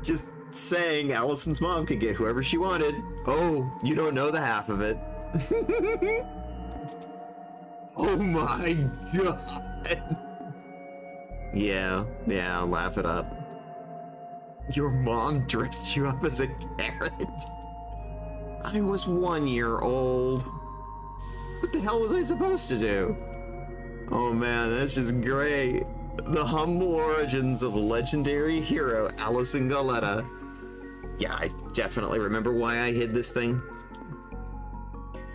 Just saying, Allison's mom could get whoever she wanted. Oh, you don't know the half of it. Oh my god. Yeah, laugh it up. Your mom dressed you up as a carrot? I was 1 year old. What the hell was I supposed to do? Oh man, that's just great. The humble origins of legendary hero Allison Galletta. Yeah, I definitely remember why I hid this thing.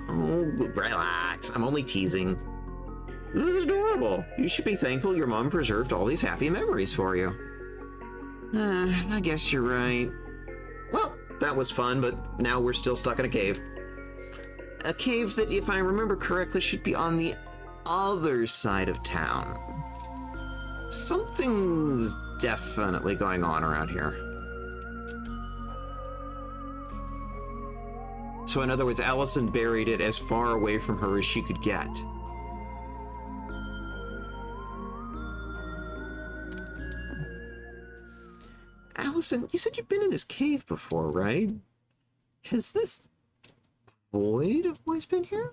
Oh, relax. I'm only teasing. This is adorable. You should be thankful your mom preserved all these happy memories for you. I guess you're right. Well, that was fun, but now we're still stuck in a cave. A cave that, if I remember correctly, should be on the other side of town. Something's definitely going on around here. So in other words, Allison buried it as far away from her as she could get. Allison, you said you've been in this cave before, right? Has this void always been here?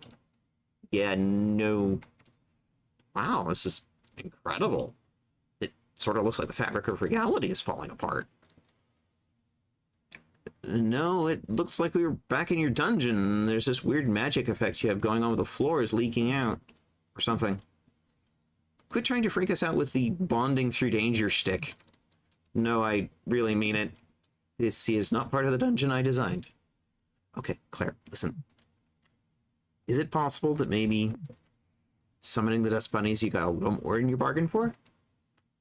Yeah, no. Wow, this is incredible. It sort of looks like the fabric of reality is falling apart. No, it looks like we were back in your dungeon. There's this weird magic effect you have going on with the floors leaking out. Or something. Quit trying to freak us out with the bonding through danger shtick. No, I really mean it. This is not part of the dungeon I designed. Okay, Claire, listen. Is it possible that maybe summoning the dust bunnies you got a little more in your bargain for?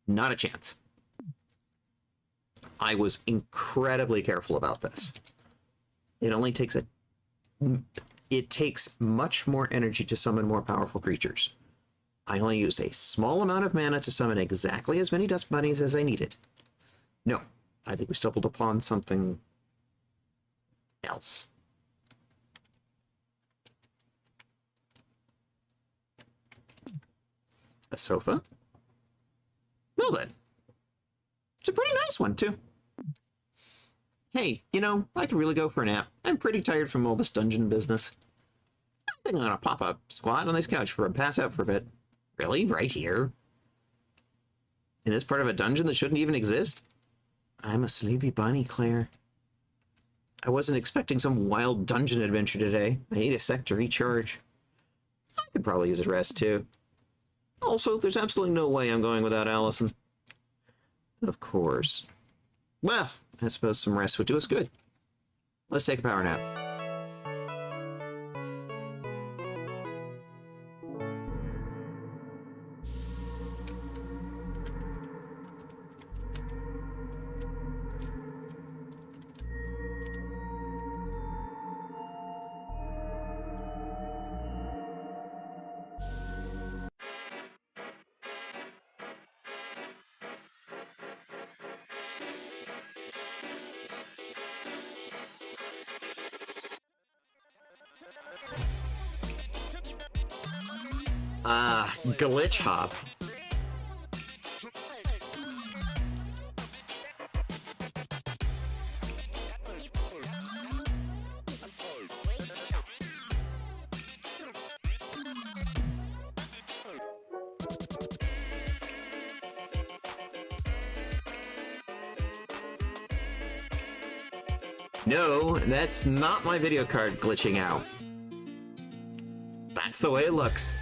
Not a chance. I was incredibly careful about this. It only takes it takes much more energy to summon more powerful creatures. I only used a small amount of mana to summon exactly as many dust bunnies as I needed. No, I think we stumbled upon something else. A sofa? Well then. It's a pretty nice one, too. Hey, you know, I could really go for a nap. I'm pretty tired from all this dungeon business. I think I'm gonna pop up, squat on this couch for a pass out for a bit. Really? Right here? In this part of a dungeon that shouldn't even exist? I'm a sleepy bunny, Claire. I wasn't expecting some wild dungeon adventure today. I need a sec to recharge. I could probably use a rest, too. Also, there's absolutely no way I'm going without Allison. Of course. Well, I suppose some rest would do us good. Let's take a power nap. Glitch hop. No, that's not my video card glitching out. That's the way it looks.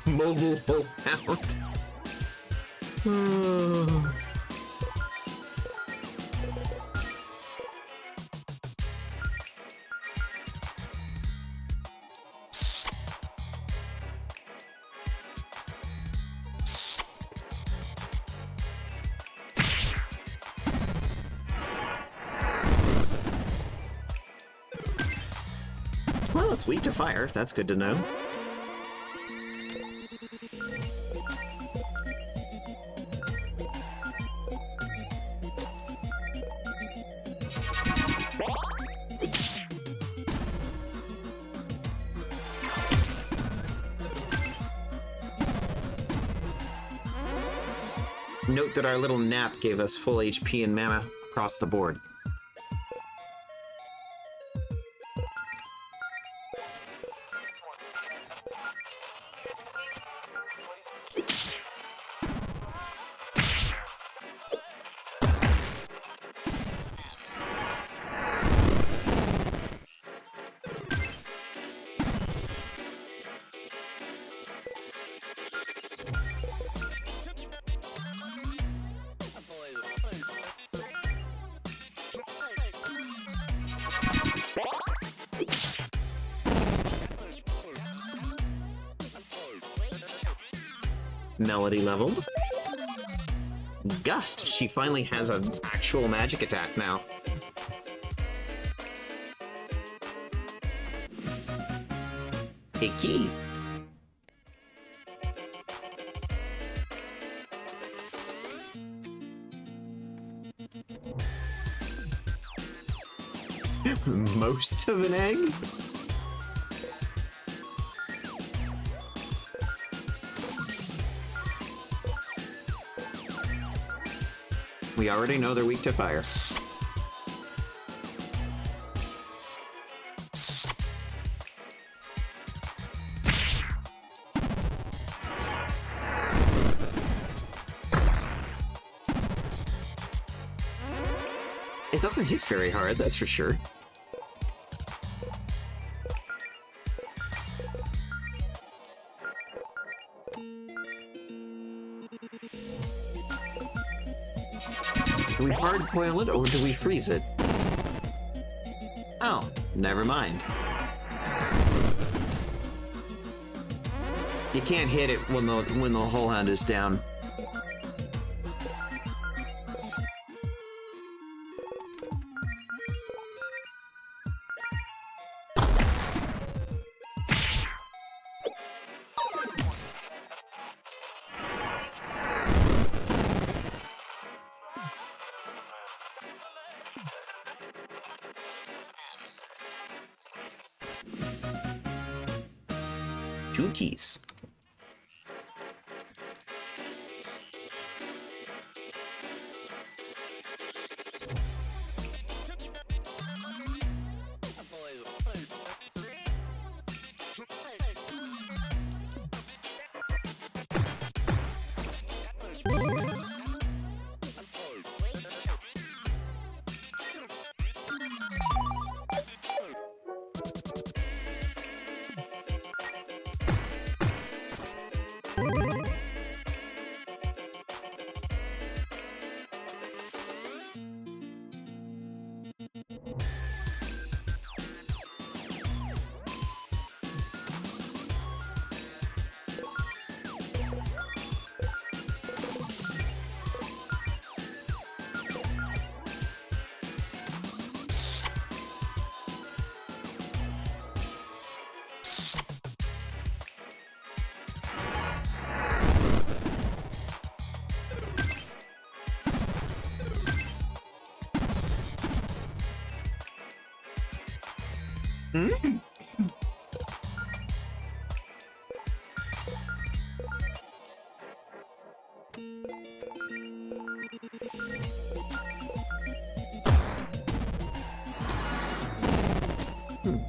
Mobile holdout. Well, it's weak to fire. That's good to know. Note that our little nap gave us full HP and mana across the board. Melody leveled. Gust. She finally has an actual magic attack now. Icky. Most of an egg? We already know they're weak to fire. It doesn't hit very hard, that's for sure. Do we hard boil it or do we freeze it? Oh, never mind. You can't hit it when the whole hand is down. Jukies.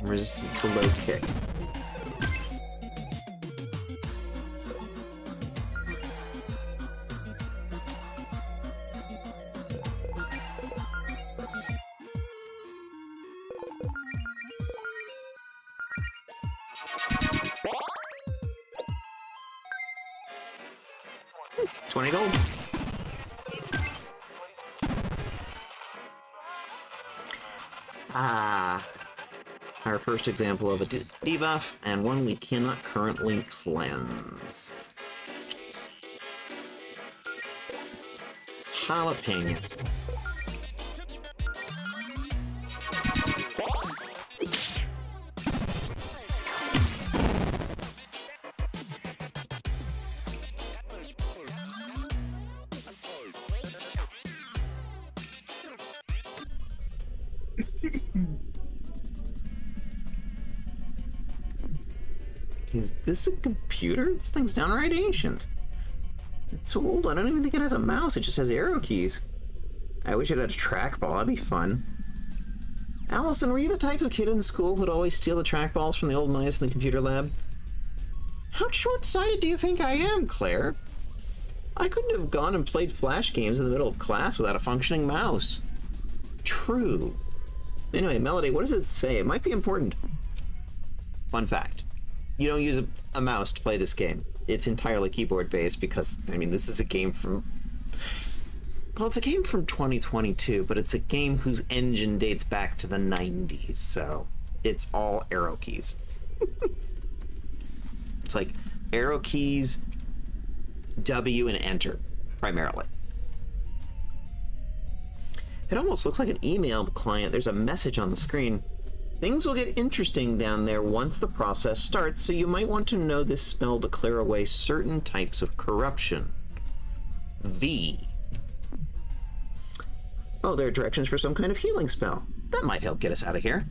Resistant to low kick. 20 gold. Ah, our first example of a debuff, and one we cannot currently cleanse. Jalapeno. Is this a computer? This thing's downright ancient. It's old. I don't even think it has a mouse. It just has arrow keys. I wish it had a trackball. That'd be fun. Allison, were you the type of kid in school who'd always steal the trackballs from the old mice in the computer lab? How short-sighted do you think I am, Claire? I couldn't have gone and played Flash games in the middle of class without a functioning mouse. True. Anyway, Melody, what does it say? It might be important. Fun fact. You don't use a mouse to play this game. It's entirely keyboard-based because, I mean, this is a game from... Well, it's a game from 2022, but it's a game whose engine dates back to the 90s, so it's all arrow keys. It's like arrow keys, W, and enter, primarily. It almost looks like an email client. There's a message on the screen. Things will get interesting down there once the process starts, so you might want to know this spell to clear away certain types of corruption. V. Oh, there are directions for some kind of healing spell. That might help get us out of here.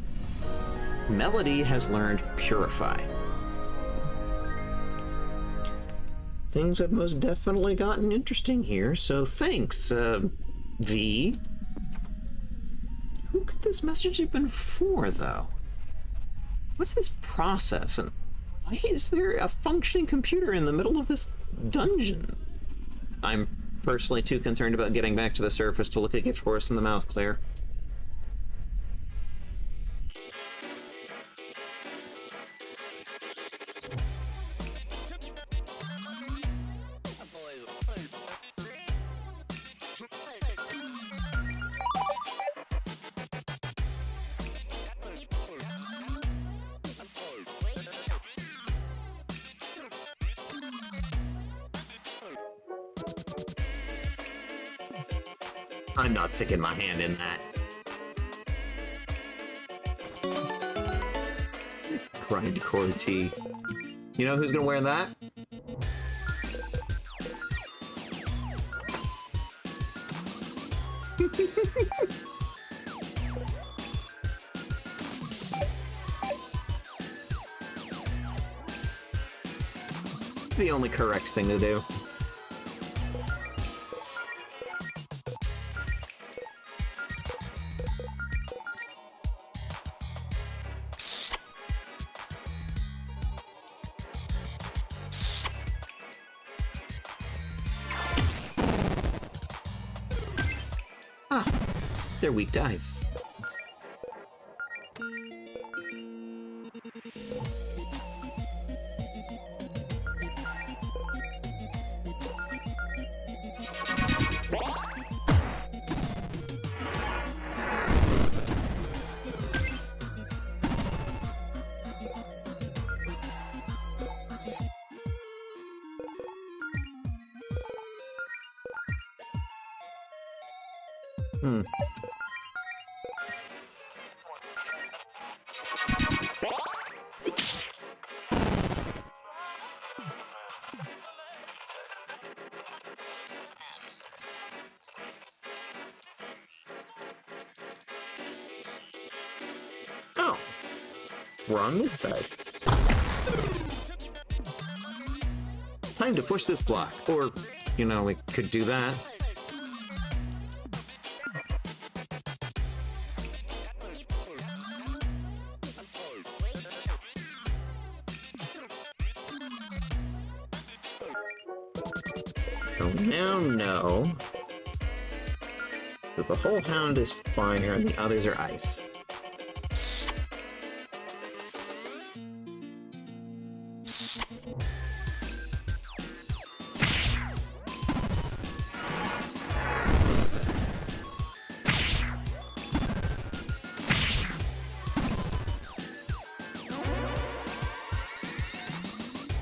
Melody has learned Purify. Things have most definitely gotten interesting here, so thanks, V. Who could this message have been for, though? What's this process, and why is there a functioning computer in the middle of this dungeon? I'm personally too concerned about getting back to the surface to look a gift horse in the mouth, Claire. I'm not sticking my hand in that. Grindcore tee. You know who's gonna wear that? The only correct thing to do. They're weak dice. Oh, we're on this side. Time to push this block, or, you know, we could do that. So now know that the whole hound is fire and the others are ice.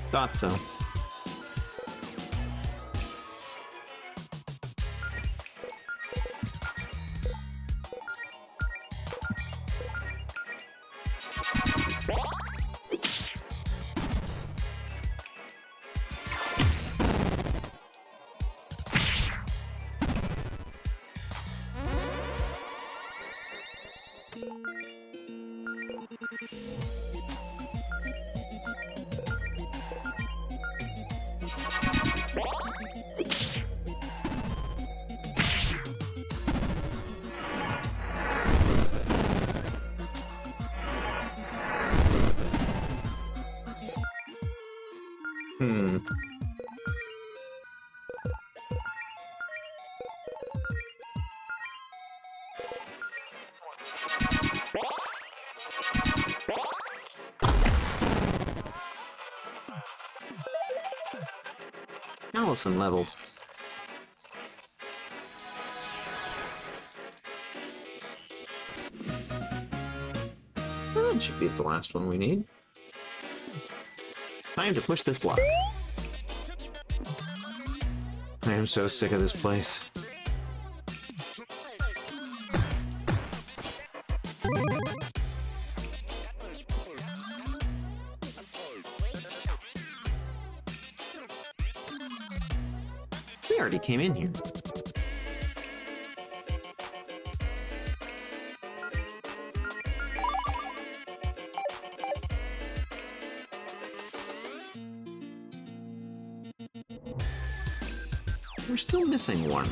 Thought so. Hmm. Allison leveled. That should be the last one we need. Time to push this block. I am so sick of this place. We already came in here. We're still missing one.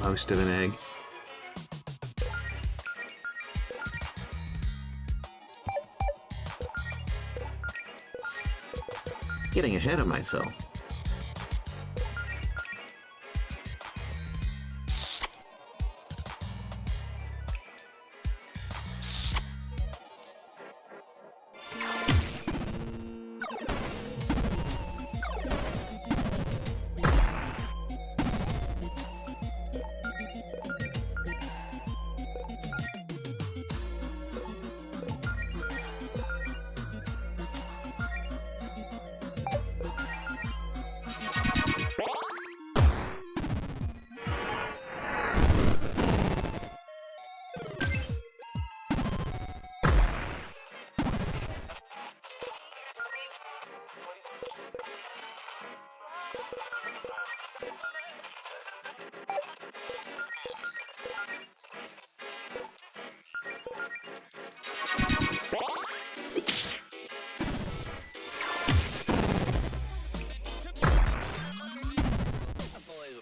Most of an egg. Getting ahead of myself.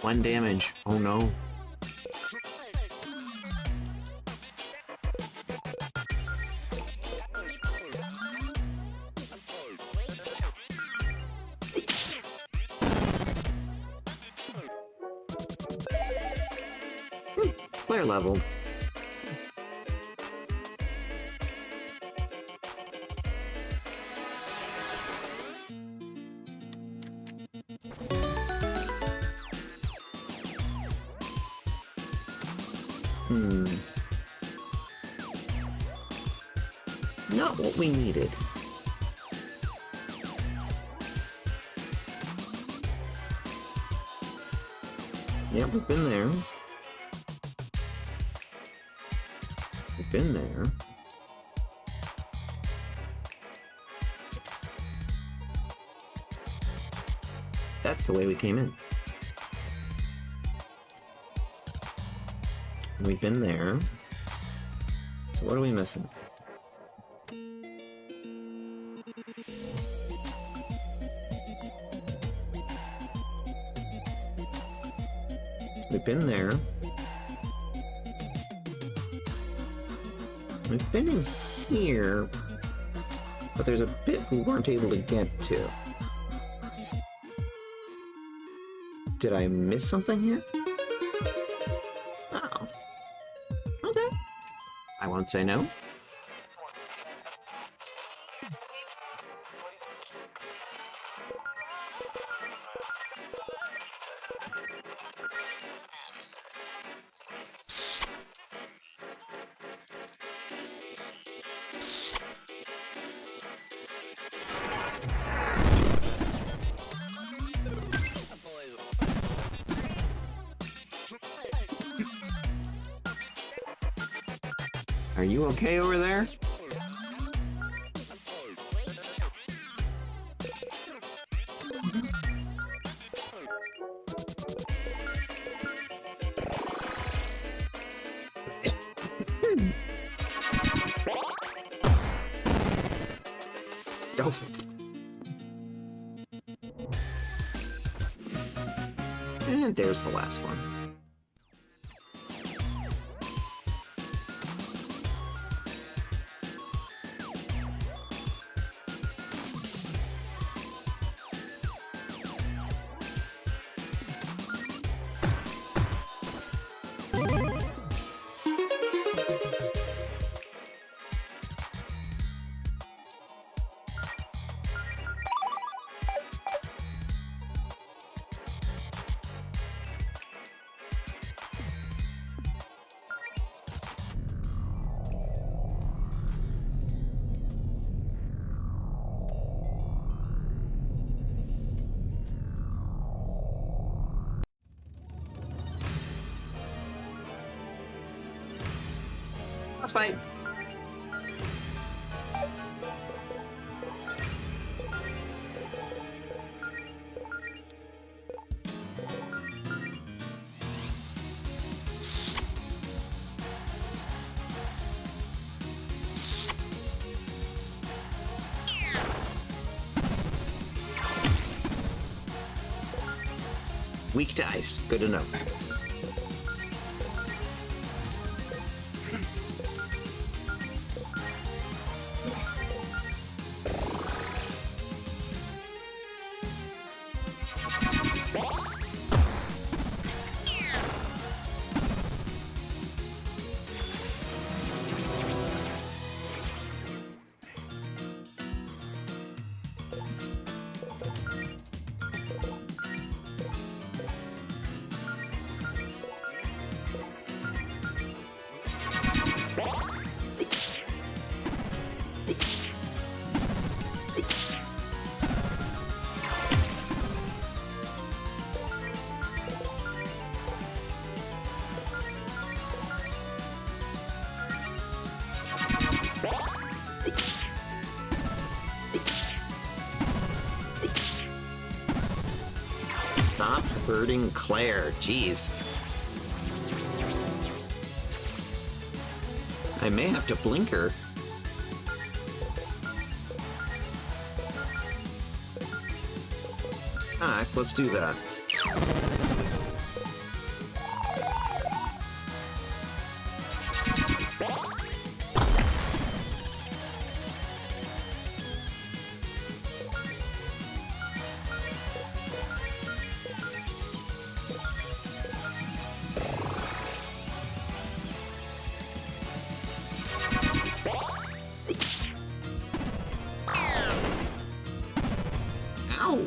One damage. Oh no. Player leveled. Not what we needed. Yep, we've been there. We've been there. That's the way we came in. We've been there. So what are we missing? We've been there. We've been in here, but there's a bit we weren't able to get to. Did I miss something here? Oh. Okay. I won't say no. Are you okay over there? Oh. And there's the last one. Let's fight. Weak to ice. Good to know. Stop hurting Claire. Jeez. I may have to blink her. Alright, let's do that. Ow!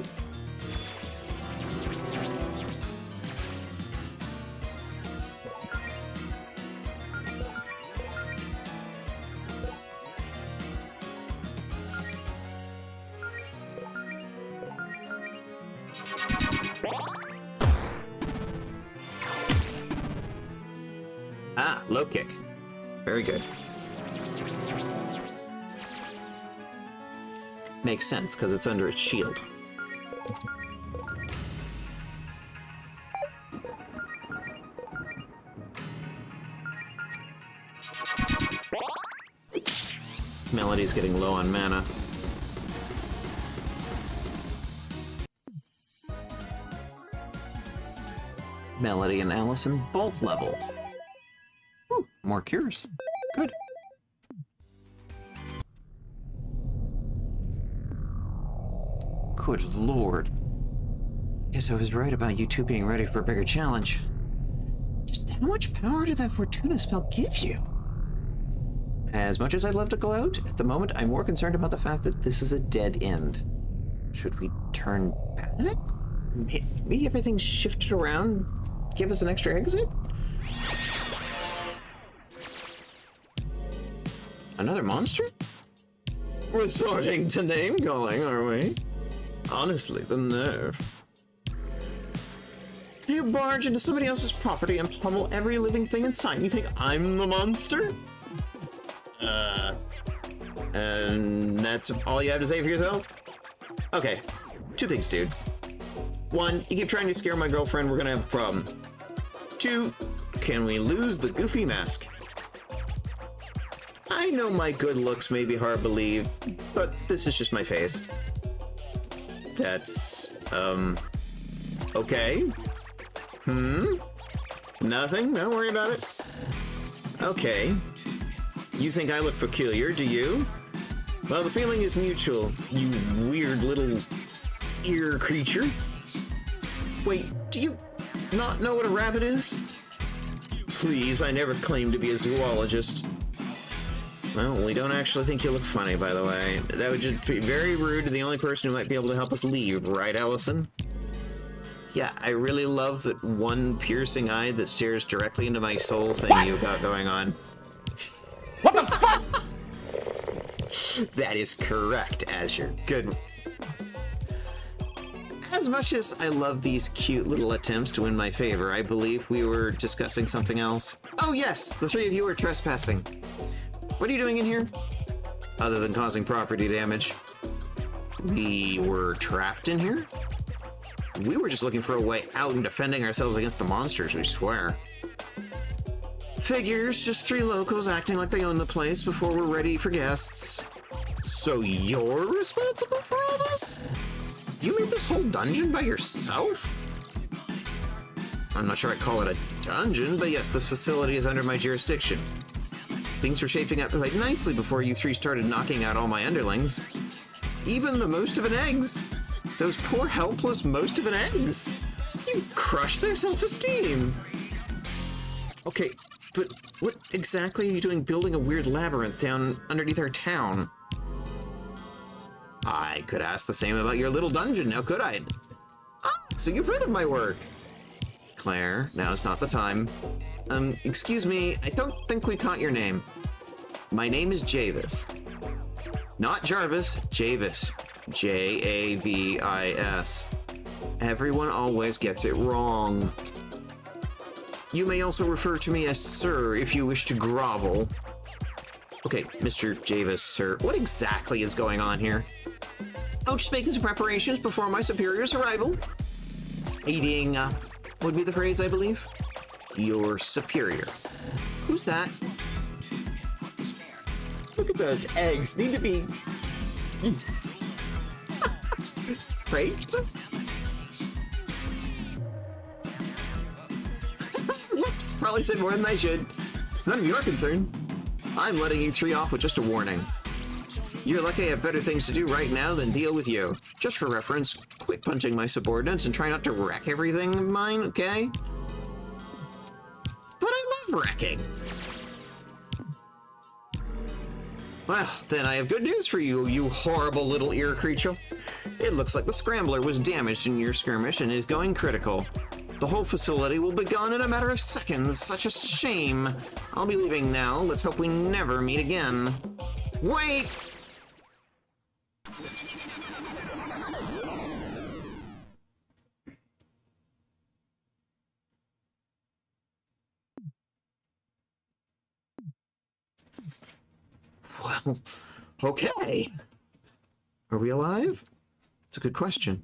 Ah, low kick. Very good. Makes sense, because it's under its shield. Melody's getting low on mana. Melody and Allison both leveled. Ooh, more cures. Good. Good lord. Guess I was right about you two being ready for a bigger challenge. Just how much power did that Fortuna spell give you? As much as I'd love to gloat, at the moment I'm more concerned about the fact that this is a dead end. Should we turn back? Maybe everything's shifted around, give us an extra exit? Another monster? Resorting to name calling, are we? Honestly, the nerve. You barge into somebody else's property and pummel every living thing in sight. You think I'm the monster? And that's all you have to say for yourself? Okay, 2 things, dude. 1, you keep trying to scare my girlfriend, we're gonna have a problem. 2, can we lose the goofy mask? I know my good looks may be hard to believe, but this is just my face. That's, okay. Nothing? Don't worry about it. Okay. You think I look peculiar, do you? Well, the feeling is mutual, you weird little ear creature. Wait, do you not know what a rabbit is? Please, I never claimed to be a zoologist. Well, we don't actually think you look funny, by the way. That would just be very rude to the only person who might be able to help us leave, right, Allison? Yeah, I really love that one piercing eye that stares directly into my soul thing you got going on. What the fuck? That is correct, Azure. Good. As much as I love these cute little attempts to win my favor, I believe we were discussing something else. Oh yes, the 3 of you are trespassing. What are you doing in here? Other than causing property damage. We were trapped in here? We were just looking for a way out and defending ourselves against the monsters, we swear. Figures, just 3 locals acting like they own the place before we're ready for guests. So you're responsible for all this? You made this whole dungeon by yourself? I'm not sure I'd call it a dungeon, but yes, the facility is under my jurisdiction. Things were shaping up quite nicely before you 3 started knocking out all my underlings. Even the most of an eggs. Those poor helpless most of an eggs. You crushed their self-esteem. Okay, but what exactly are you doing building a weird labyrinth down underneath our town? I could ask the same about your little dungeon, now could I? Ah, so you've heard of my work. Claire, now's not the time. Excuse me, I don't think we caught your name. My name is Javis. Not Jarvis, Javis. Javis. Everyone always gets it wrong. You may also refer to me as Sir if you wish to grovel. Okay, Mr. Javis, sir, what exactly is going on here? Oh, just making some preparations before my superior's arrival. Eating, would be the phrase, I believe. Your superior. Who's that? Look at those eggs. Need to be... raked? Whoops, probably said more than I should. It's none of your concern. I'm letting you 3 off with just a warning. You're lucky I have better things to do right now than deal with you. Just for reference, quit punching my subordinates and try not to wreck everything of mine, okay? But I love wrecking. Well, then I have good news for you, you horrible little ear creature. It looks like the scrambler was damaged in your skirmish and is going critical. The whole facility will be gone in a matter of seconds. Such a shame. I'll be leaving now. Let's hope we never meet again. Wait! Well, okay. Are we alive? It's a good question.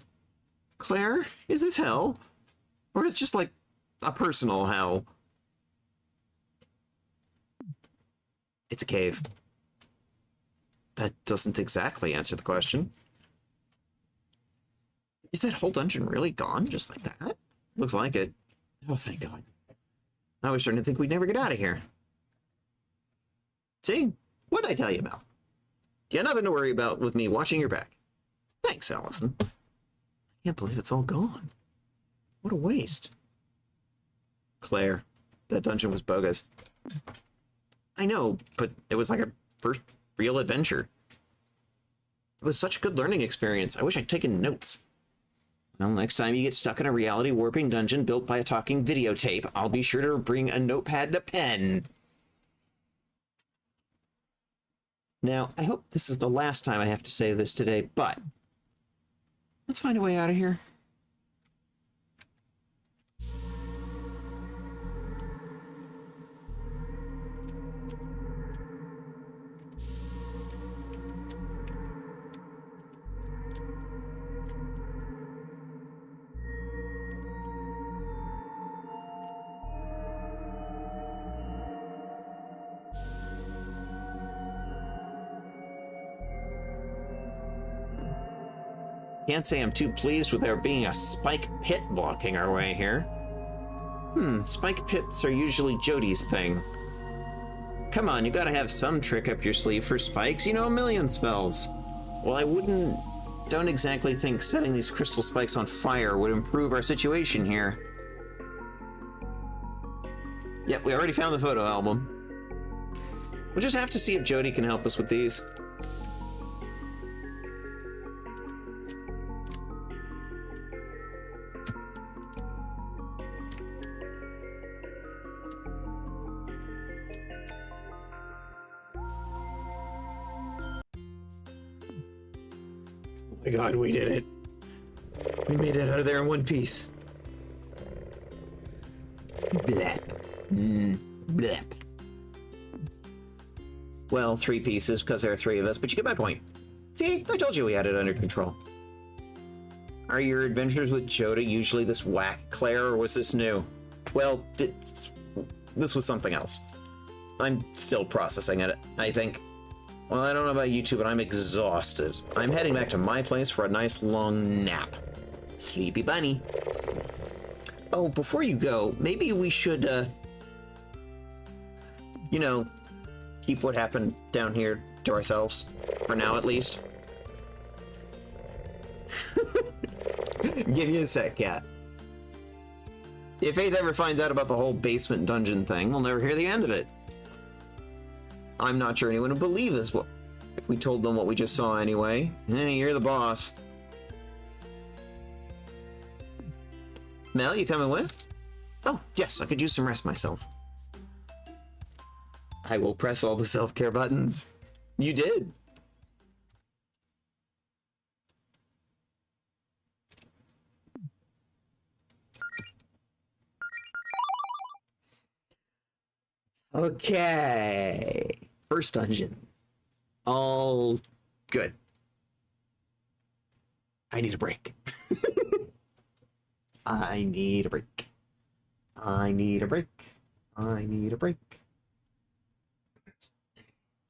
Claire, is this hell? Or is it just like a personal hell? It's a cave. That doesn't exactly answer the question. Is that whole dungeon really gone just like that? Looks like it. Oh, thank God. I was starting to think we'd never get out of here. See? What'd I tell you about? You got nothing to worry about with me watching your back. Thanks, Allison. I can't believe it's all gone. What a waste. Claire, that dungeon was bogus. I know, but it was like our first real adventure. It was such a good learning experience. I wish I'd taken notes. Well, next time you get stuck in a reality warping dungeon built by a talking videotape, I'll be sure to bring a notepad and a pen. Now, I hope this is the last time I have to say this today, but let's find a way out of here. Can't say I'm too pleased with there being a spike pit blocking our way here. Spike pits are usually Jody's thing. Come on, you gotta have some trick up your sleeve for spikes. You know a million spells. Well, don't exactly think setting these crystal spikes on fire would improve our situation here. Yep, we already found the photo album. We'll just have to see if Jody can help us with these. Oh my god, we did it. We made it out of there in one piece. Blep. Blep. Well, 3 pieces because there are 3 of us, but you get my point. See, I told you we had it under control. Are your adventures with Joda usually this whack, Claire, or was this new? Well, this was something else. I'm still processing it, I think. Well, I don't know about you two, but I'm exhausted. I'm heading back to my place for a nice long nap. Sleepy bunny. Oh, before you go, maybe we should, you know, keep what happened down here to ourselves. For now, at least. Give you a sec, cat. If Faith ever finds out about the whole basement dungeon thing, we'll never hear the end of it. I'm not sure anyone would believe us if we told them what we just saw anyway. You're the boss. Mel, you coming with? Oh, yes, I could use some rest myself. I will press all the self-care buttons. You did. Okay. First dungeon. All good. I need a break. I need a break. I need a break. I need a break.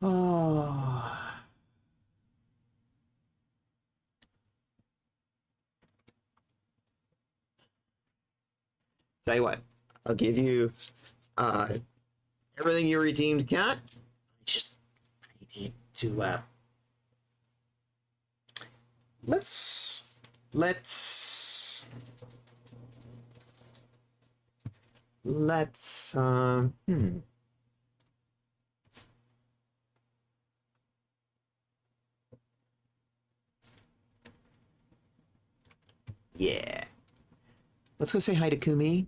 Oh. Tell you what, I'll give you everything you redeemed, cat. I need to let's yeah. Let's go say hi to Kumi.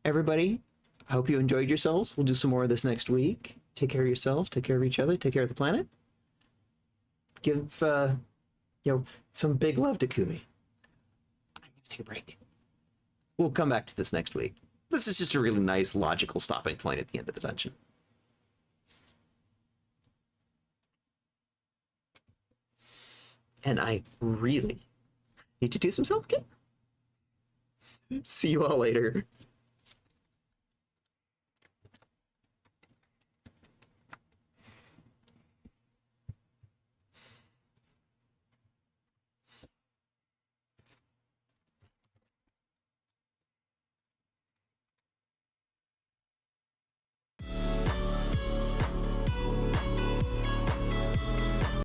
Everybody, I hope you enjoyed yourselves. We'll do some more of this next week. Take care of yourselves, take care of each other, take care of the planet. Give some big love to Kumi. I'm gonna take a break. We'll come back to this next week. This is just a really nice, logical stopping point at the end of the dungeon. And I really need to do some self-care. See you all later.